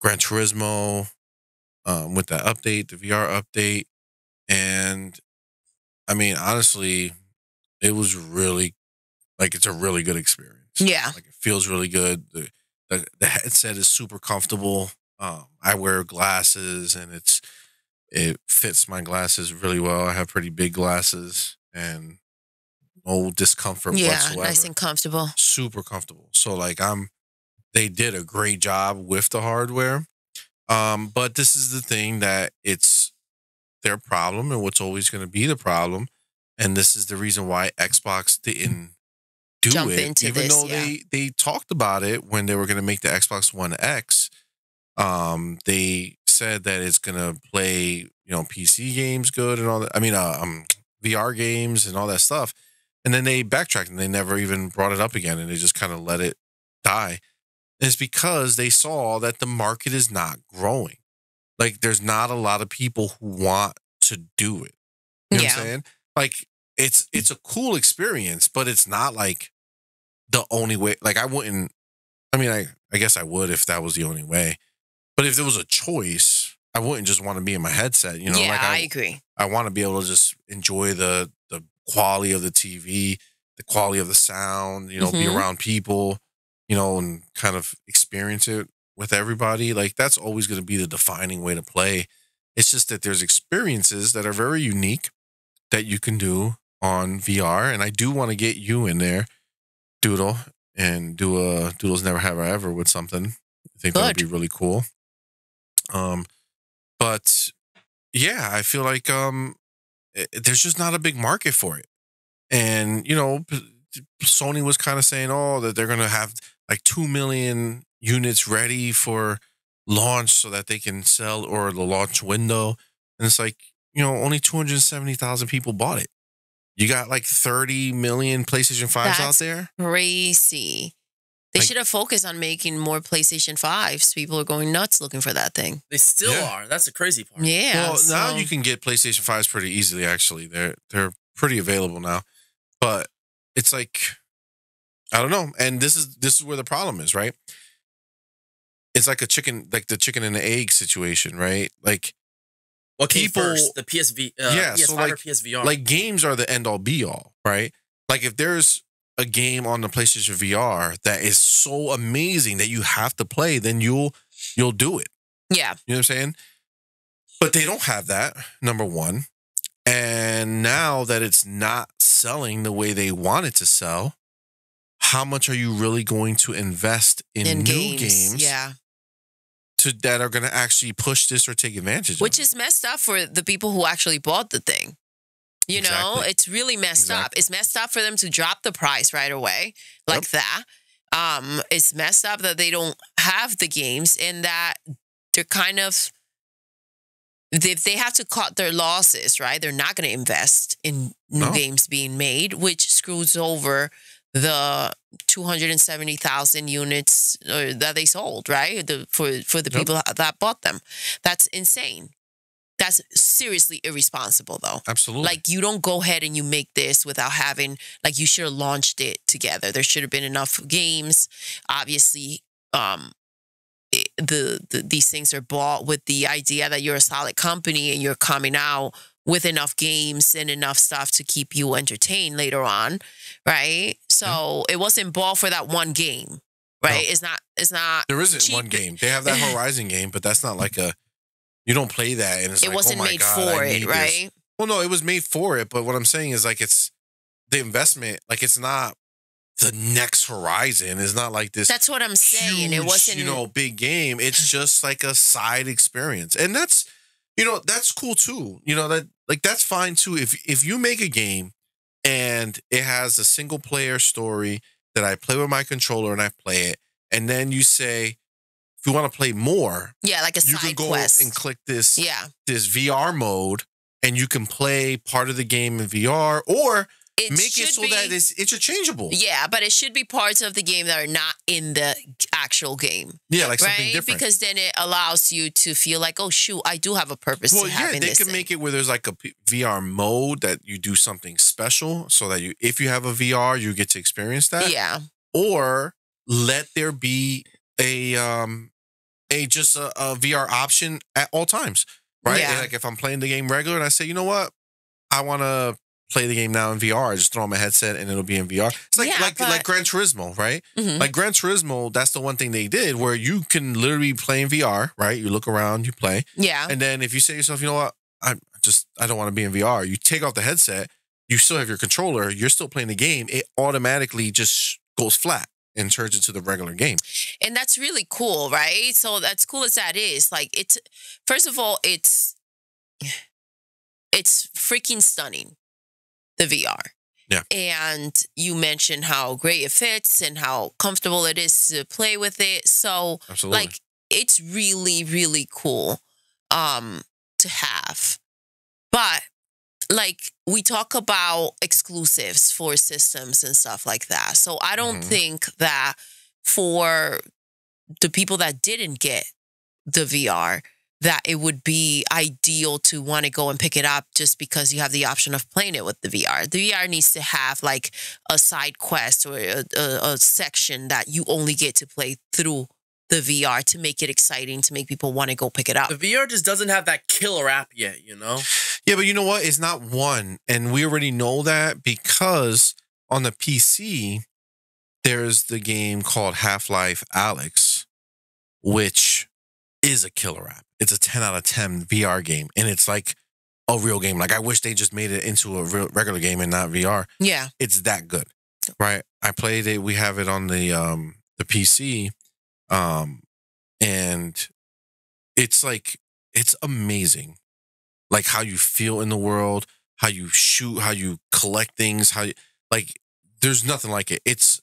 Gran Turismo with that update, the VR update. And I mean, honestly, it was really, like, it's a really good experience. Yeah. Like, it feels really good. The headset is super comfortable. I wear glasses and it fits my glasses really well. I have pretty big glasses and no discomfort whatsoever. Yeah, nice and comfortable. Super comfortable. So like they did a great job with the hardware. But this is the thing that it's their problem and what's always going to be the problem. And this is the reason why Xbox didn't Jump into even this, though they talked about it when they were going to make the Xbox One X. They said that it's going to play, PC games good and all that. I mean, VR games and all that stuff. And then they backtracked and they never even brought it up again. And they just kind of let it die. And it's because they saw that the market is not growing. Like, there's not a lot of people who want to do it. You know what I'm Yeah. saying? Like it's a cool experience, but it's not like the only way. Like I wouldn't. I mean, I guess I would if that was the only way. But if there was a choice, I wouldn't just want to be in my headset. You know, Yeah, like I agree. I want to be able to just enjoy the quality of the TV, the quality of the sound. You know, be Mhm. around people. You know, and kind of experience it with everybody. Like that's always going to be the defining way to play. It's just that there's experiences that are very unique that you can do on VR, and I do want to get you in there, Doodle, and do a Doodles Never Have I Ever with something. I think that would be Good. really cool. But yeah, I feel like there's just not a big market for it, and you know, Sony was kind of saying, oh, that they're gonna have like 2 million units ready for launch so that they can sell or the launch window, and it's like, you know, only 270,000 people bought it. You got like 30 million PlayStation 5s out That's there. crazy. They Like- should have focused on making more PlayStation 5s. People are going nuts looking for that thing. They still Yeah. are. That's the crazy part. Yeah. Well, now so- you can get PlayStation 5s pretty easily, actually. They're pretty available now. But it's like, I don't know. And this is where the problem is, right? It's like the chicken and the egg situation, right? Like What came people- first? The PSV, Yeah, so PS5 or like- PSVR? like games are the end all be all, right? Like if there's a game on the PlayStation VR that is so amazing that you have to play, then you'll do it. yeah. You know what I'm saying? But they don't have that, number one. And now that it's not selling the way they want it to sell, how much are you really going to invest in new games Yeah. that are going to actually push this or take advantage Which of it? is messed up for the people who actually bought the thing. You know, Exactly. it's really messed up. Exactly. It's messed up for them to drop the price right away like that. It's messed up that they don't have the games and that they're kind of, if they have to cut their losses, right? They're not going to invest in new No. games being made, which screws over the 270,000 units that they sold, right? For the Yep. people that bought them. That's insane. That's seriously irresponsible, though. Absolutely. Like, you don't go ahead and you make this without having, like, you should have launched it together. There should have been enough games. Obviously, these things are bought with the idea that you're a solid company and you're coming out with enough games and enough stuff to keep you entertained later on, right? So it wasn't bought for that one game, right? No. It's not. There isn't cheap. one game. They have that Horizon game, but that's not like you don't play that and it's It like, wasn't oh my made God, for I it, need right? this. Well, no, it was made for it, but what I'm saying is like it's the investment, like it's not the next Horizon. It's not like this That's what I'm saying. huge, It wasn't, big game. It's just like a side experience. And that's, that's cool too. That's fine too. If you make a game and it has a single player story that I play with my controller and I play it, and then you say, if you want to play more, yeah, like a you can side go quest. and click this Yeah. this VR mode and you can play part of the game in VR or make it so that it's interchangeable. Yeah, but it should be parts of the game that are not in the actual game. Yeah, like something Right? different. Because then it allows you to feel like, oh, shoot, I do have a purpose Well, to yeah, having they this can thing. make it where there's like a VR mode that you do something special so that if you have a VR, you get to experience that. Yeah. Or let there be a VR option at all times, right? Yeah. And like if I'm playing the game regular and I say, you know what, I want to play the game now in VR. I just throw on my headset and it'll be in VR. It's like Yeah, like Gran Turismo, right? Mhm. Like Gran Turismo, that's the one thing they did where you can literally play in VR, right? You look around, you play, Yeah. and then if you say to yourself, you know what, I don't want to be in VR. You take off the headset, you still have your controller, you're still playing the game. It automatically just goes flat and turns into the regular game. And that's really cool, right? So that's cool as that is. Like, it's, first of all, it's freaking stunning, the VR. Yeah. And you mentioned how great it fits and how comfortable it is to play with it. So, Absolutely. like, it's really, really cool to have. But, like, we talk about exclusives for systems and stuff like that. So I don't Mhm. think that for the people that didn't get the VR, that it would be ideal to want to go and pick it up just because you have the option of playing it with the VR. The VR needs to have like a side quest or a section that you only get to play through the VR to make it exciting, to make people want to go pick it up. The VR just doesn't have that killer app yet, you know? Yeah, but you know what? It's not one. And we already know that because on the PC, there's the game called Half-Life Alyx, which is a killer app. It's a 10 out of 10 VR game. And it's like a real game. Like, I wish they just made it into a real regular game and not VR. Yeah. It's that good, right? I played it. We have it on the PC. And it's like, it's amazing. Like how you feel in the world, how you shoot, how you collect things, how you, like, there's nothing like it. It's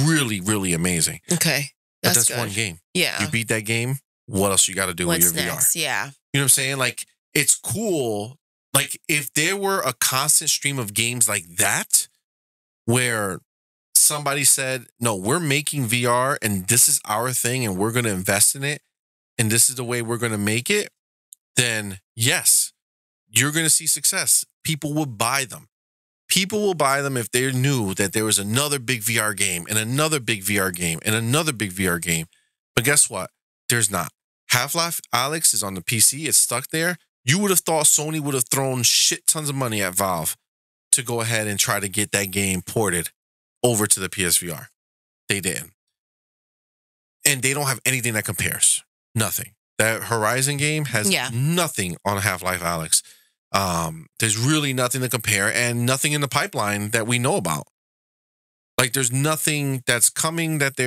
really, really amazing. Okay. But that's good. one game. Yeah. You beat that game. What else you got to do with your next? VR? Yeah. You know what I'm saying? Like, it's cool. Like, if there were a constant stream of games like that, where somebody said, no, we're making VR and this is our thing and we're going to invest in it and this is the way we're going to make it, then yes, you're going to see success. People will buy them. People will buy them if they knew that there was another big VR game and another big VR game and another big VR game. But guess what? There's not. Half-Life Alyx is on the PC. It's stuck there. You would have thought Sony would have thrown shit tons of money at Valve to go ahead and try to get that game ported over to the PSVR. They didn't. And they don't have anything that compares. Nothing. That Horizon game has nothing on Half-Life Alyx. There's really nothing to compare and nothing in the pipeline that we know about. Like, there's nothing that's coming that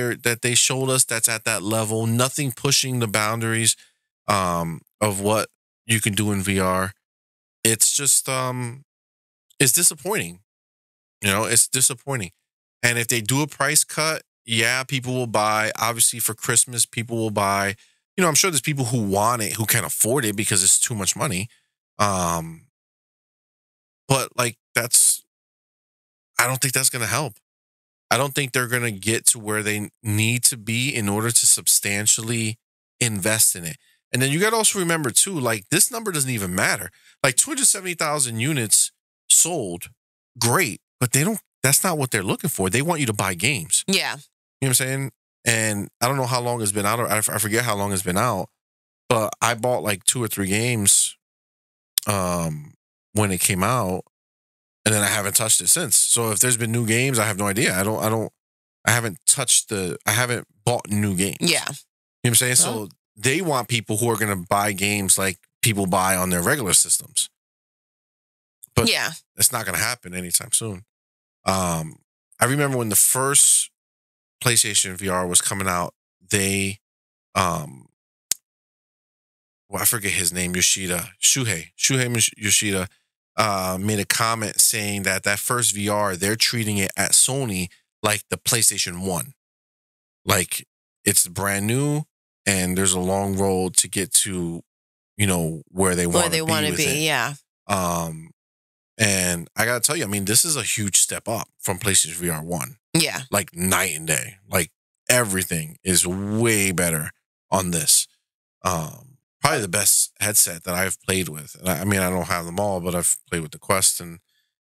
they showed us that's at that level. Nothing pushing the boundaries of what you can do in VR. It's just it's disappointing. You know, it's disappointing. And if they do a price cut, yeah, people will buy. Obviously, for Christmas, people will buy. You know, I'm sure there's people who want it, who can't afford it because it's too much money. But like, I don't think that's going to help. I don't think they're going to get to where they need to be in order to substantially invest in it. And then you got to also remember too, like, this number doesn't even matter. Like 270,000 units sold, great, but that's not what they're looking for. They want you to buy games. Yeah. You know what I'm saying? And I don't know how long it's been out. I forget how long it's been out, but I bought like 2 or 3 games when it came out, and then I haven't touched it since. So if there's been new games, I have no idea. I haven't bought new games. Yeah. You know what I'm saying? So they want people who are going to buy games like people buy on their regular systems. But it's not going to happen anytime soon. I remember when the first PlayStation VR was coming out, they, I forget his name, Shuhei Yoshida, made a comment saying that first VR, they're treating it at Sony like the PlayStation 1. Like, it's brand new and there's a long road to get to, you know, where they want to be. Yeah. And I got to tell you, I mean, this is a huge step up from PlayStation VR 1. Yeah. Like, night and day. Like, everything is way better on this. Probably the best headset that I've played with. And I mean, I don't have them all, but I've played with the Quest and,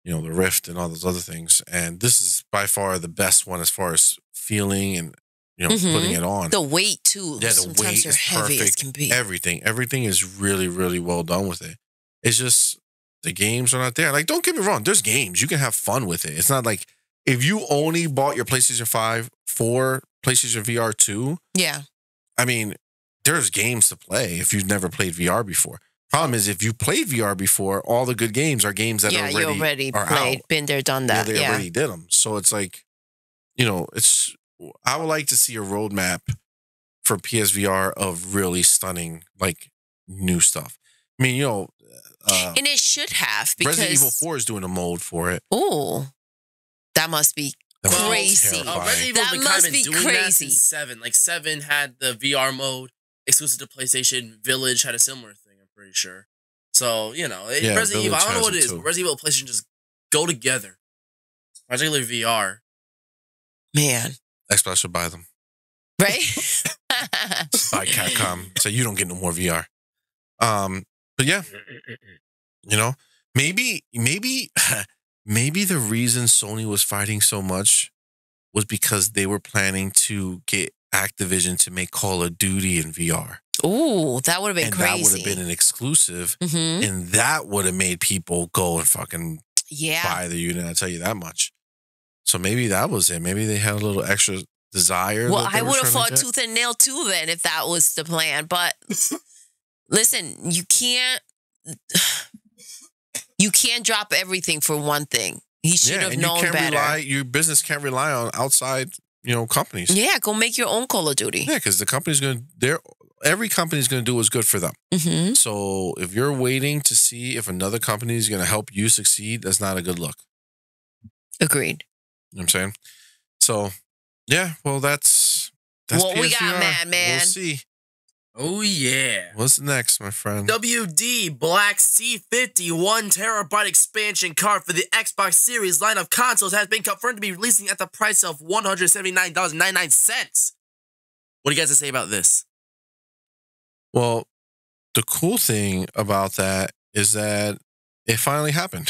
you know, the Rift and all those other things. And this is by far the best one as far as feeling and, you know, putting it on. The weight too. Yeah, the Sometimes weight they're is heavy perfect. as can be. Everything is really, really well done with it. It's just the games are not there. Like, don't get me wrong. There's games. You can have fun with it. It's not like if you only bought your PlayStation 5 for PlayStation VR 2. Yeah. I mean, there's games to play if you've never played VR before. Problem is, if you played VR before, all the good games are games that you already are played, out. been there, done that. They already did them. So it's like, you know, I would like to see a roadmap for PSVR of really stunning, like, new stuff. I mean, you know, and it should have, because Resident Evil 4 is doing a mode for it. Oh, that must be crazy. Resident Evil's been kind of be doing crazy. that since 7. Like, 7 had the VR mode exclusive to PlayStation. Village had a similar thing, I'm pretty sure. So, you know, Resident Evil, I don't know what it is. Resident Evil and PlayStation just go together. Particularly VR. Man. Xbox should buy them. Right? Buy Capcom. So you don't get no more VR. But yeah, you know, maybe the reason Sony was fighting so much was because they were planning to get Activision to make Call of Duty in VR. Ooh, that would have been crazy. That would have been an exclusive, and that would have made people go and fucking buy the unit. I tell you that much. So maybe that was it. Maybe they had a little extra desire. Well, I would have fought tooth and nail too then if that was the plan. But listen, you can't drop everything for one thing. He should have known better. Your business can't rely on outside, companies. Yeah, go make your own Call of Duty. Yeah, because the company's every company's going to do what's good for them. So if you're waiting to see if another company is going to help you succeed, that's not a good look. Agreed. You know what I'm saying? So, yeah, well, that's what PSVR. We got, man. We'll see. Oh, yeah. What's next, my friend? WD Black C50 1TB expansion card for the Xbox Series line of consoles has been confirmed to be releasing at the price of $179.99. What do you guys have to say about this? Well, the cool thing about that is that it finally happened.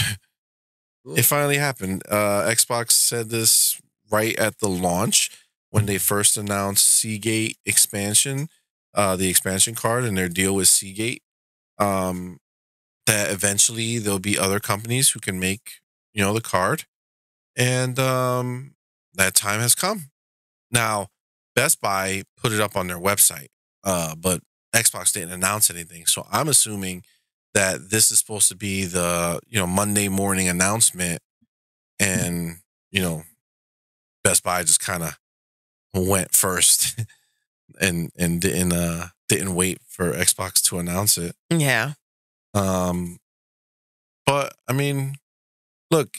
It finally happened. Xbox said this right at the launch when they first announced Seagate expansion, the expansion card and their deal with Seagate, that eventually there'll be other companies who can make, the card. And that time has come. Now, Best Buy put it up on their website, but Xbox didn't announce anything. So I'm assuming that this is supposed to be the, Monday morning announcement. And, Best Buy just kind of went first and didn't wait for Xbox to announce it. Yeah. But I mean, look,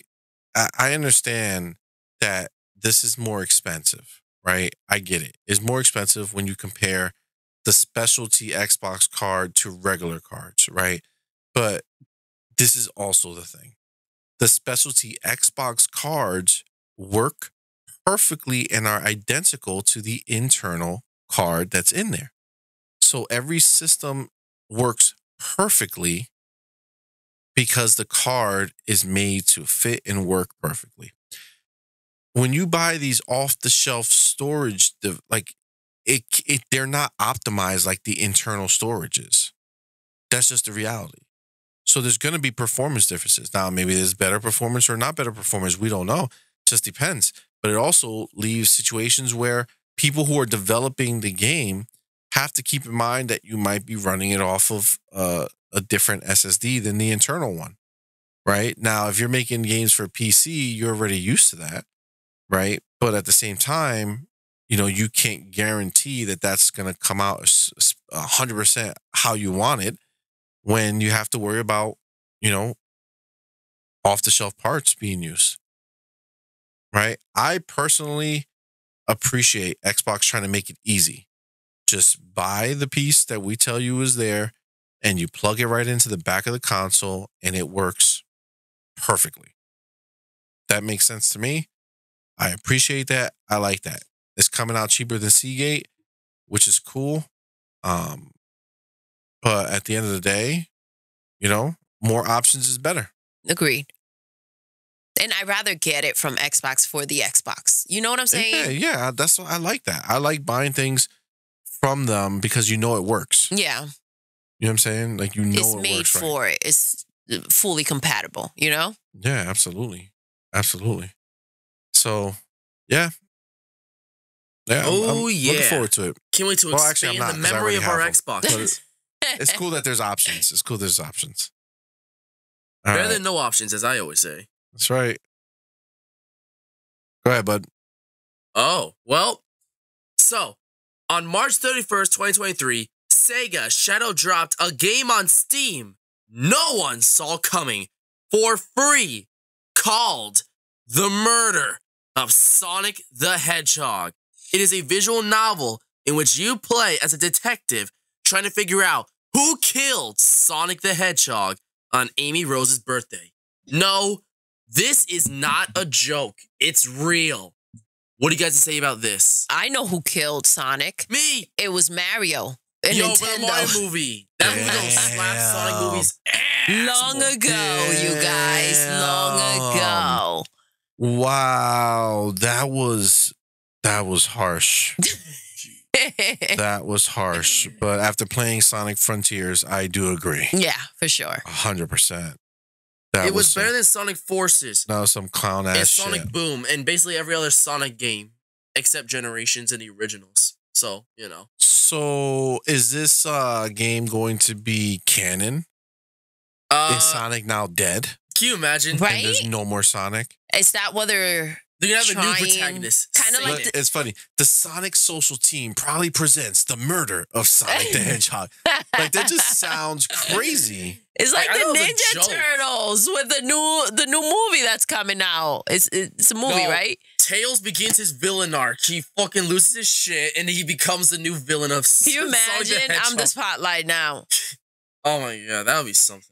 I understand that this is more expensive, right? I get it. It's more expensive when you compare the specialty Xbox card to regular cards, right? But this is also the thing. The specialty Xbox cards work perfectly and are identical to the internal card that's in there. So every system works perfectly because the card is made to fit and work perfectly. When you buy these off-the-shelf storage, they're not optimized like the internal storage is. That's just the reality. So there's going to be performance differences. Now, maybe there's better performance or not better performance. We don't know. It just depends. But it also leaves situations where people who are developing the game have to keep in mind that you might be running it off of a different SSD than the internal one, right? Now, if you're making games for PC, you're already used to that, right? But at the same time, you can't guarantee that that's going to come out 100% how you want it when you have to worry about, off-the-shelf parts being used, right? I personally appreciate Xbox trying to make it easy. Just buy the piece that we tell you is there and you plug it right into the back of the console and it works perfectly. That makes sense to me. I appreciate that. I like that. It's coming out cheaper than Seagate, which is cool. But at the end of the day, more options is better. Agreed. And I'd rather get it from Xbox for the Xbox. You know what I'm saying? Yeah. That's what I like that. I like buying things from them because it works. Yeah. You know what I'm saying? Like, it's it made works for right. it. It's fully compatible, Yeah, absolutely. Absolutely. So, yeah. Yeah, I'm looking forward to it. Can't wait to expand the memory of our Xbox. It's cool that there's options. It's cool there's options. Better than no options, as I always say. That's right. Go ahead, bud. Oh, well. So, on March 31st, 2023, SEGA shadow dropped a game on Steam no one saw coming for free called The Murder of Sonic the Hedgehog. It is a visual novel in which you play as a detective trying to figure out who killed Sonic the Hedgehog on Amy Rose's birthday. No, this is not a joke. It's real. What do you guys say about this? I know who killed Sonic. Me. It was Mario. Nintendo. The Mario movie. That movie don't slap Sonic movies Long ago, you guys. Long ago. Wow, that was harsh. That was harsh. But after playing Sonic Frontiers, I do agree. Yeah, for sure. 100%. It was better than Sonic Forces. That was some clown ass shit. And Sonic Boom, and basically every other Sonic game except Generations and the originals. So, you know. So, is this game going to be canon? Is Sonic now dead? Can you imagine? Right? And there's no more Sonic? Is that what they're gonna have a new protagonist? Kind of like it's funny. The Sonic social team probably presents the murder of Sonic the Hedgehog. Like that just sounds crazy. It's like the Ninja Turtles with the new movie that's coming out. It's a movie, right? Tails begins his villain arc. He fucking loses his shit and he becomes the new villain of Can you imagine? I'm the spotlight now. Oh my god, that would be something.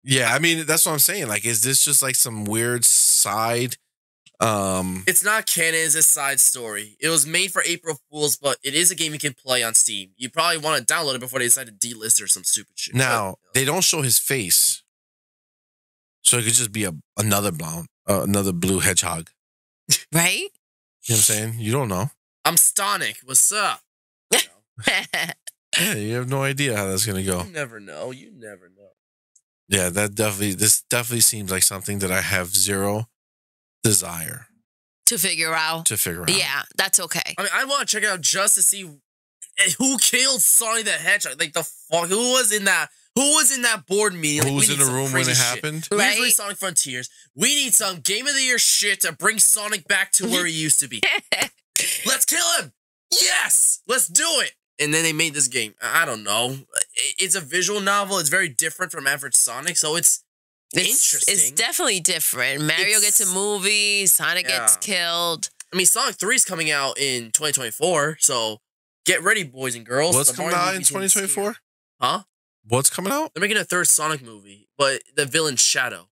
Yeah, I mean that's what I'm saying. Like, is this just like some weird side? It's not canon, it's a side story. It was made for April Fools, but it is a game you can play on Steam. You probably want to download it before they decide to delist or some stupid shit. Now, they don't show his face. So it could just be another blue hedgehog. Right? You know what I'm saying? You don't know. I'm Stonic. What's up? Yeah, you have no idea how that's gonna go. You never know. You never know. Yeah, this definitely seems like something that I have zero desire to figure out. Yeah, that's okay. I mean, I want to check it out just to see who killed Sonic the Hedgehog. Like the fuck, who was in that board meeting? Like, who was in the room when it happened? Right? Usually Sonic Frontiers. We need some Game of the Year shit to bring Sonic back to where he used to be. Let's kill him. Yes, let's do it. And then they made this game. I don't know. It's a visual novel. It's very different from average Sonic, so it's interesting. It's definitely different. Mario gets a movie. Sonic gets killed. I mean, Sonic 3 is coming out in 2024, so get ready, boys and girls. What's coming out in 2024? Huh? What's coming out? They're making a third Sonic movie, but the villain's Shadow.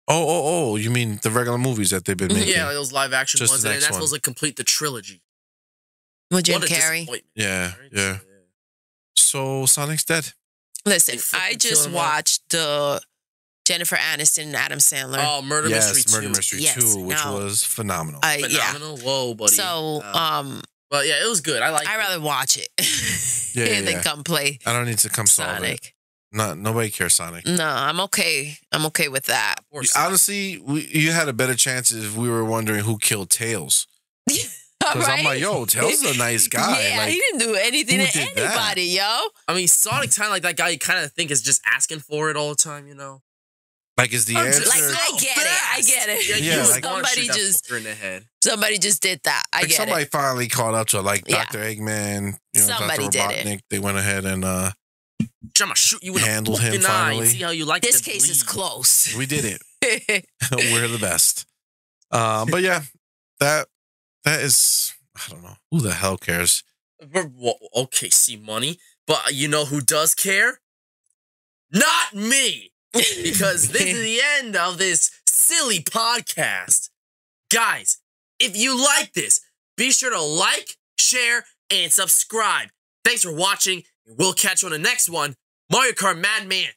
Oh, you mean the regular movies that they've been making? Yeah, those live action Just ones, the and next that's one. supposed to complete the trilogy. With Jim What a Carrey. disappointment. Yeah, Right? yeah. So Sonic's dead. Listen, They I fucking just kill him off. watched the Jennifer Aniston and Adam Sandler. Oh, Murder Mystery 2. Murder Mystery Yes, 2, which was phenomenal. Yeah. Phenomenal. Whoa, buddy. So, but yeah, it was good. I like. I'd rather watch it than come play I don't need to come solve it. Sonic. Nobody cares Sonic. No, I'm okay. I'm okay with that. Honestly, you had a better chance if we were wondering who killed Tails. Because I'm like, yo, Tails is a nice guy. Yeah, like, he didn't do anything who to did that? anybody, yo. I mean, Sonic's kind of like that guy you kind of think is just asking for it all the time, you know? Like, is the I'm answer... just Like, I get it. Yeah, Yeah, you like- want to somebody shoot that just fucker in the head. somebody just did that. I like get somebody it. finally caught up to it, like Yeah. Dr. Eggman, Somebody Dr. did it. Robotnik. They went ahead and I'm gonna shoot you in Handled the him fucking eye finally. and see how you like This to case is bleed. close. we did it. We're the best. But yeah, that is, I don't know. Who the hell cares? Well, okay, see money, but you know who does care? Not me, because this is the end of this silly podcast. Guys, if you like this, be sure to like, share, and subscribe. Thanks for watching, and we'll catch you on the next one. Mario Kart Madman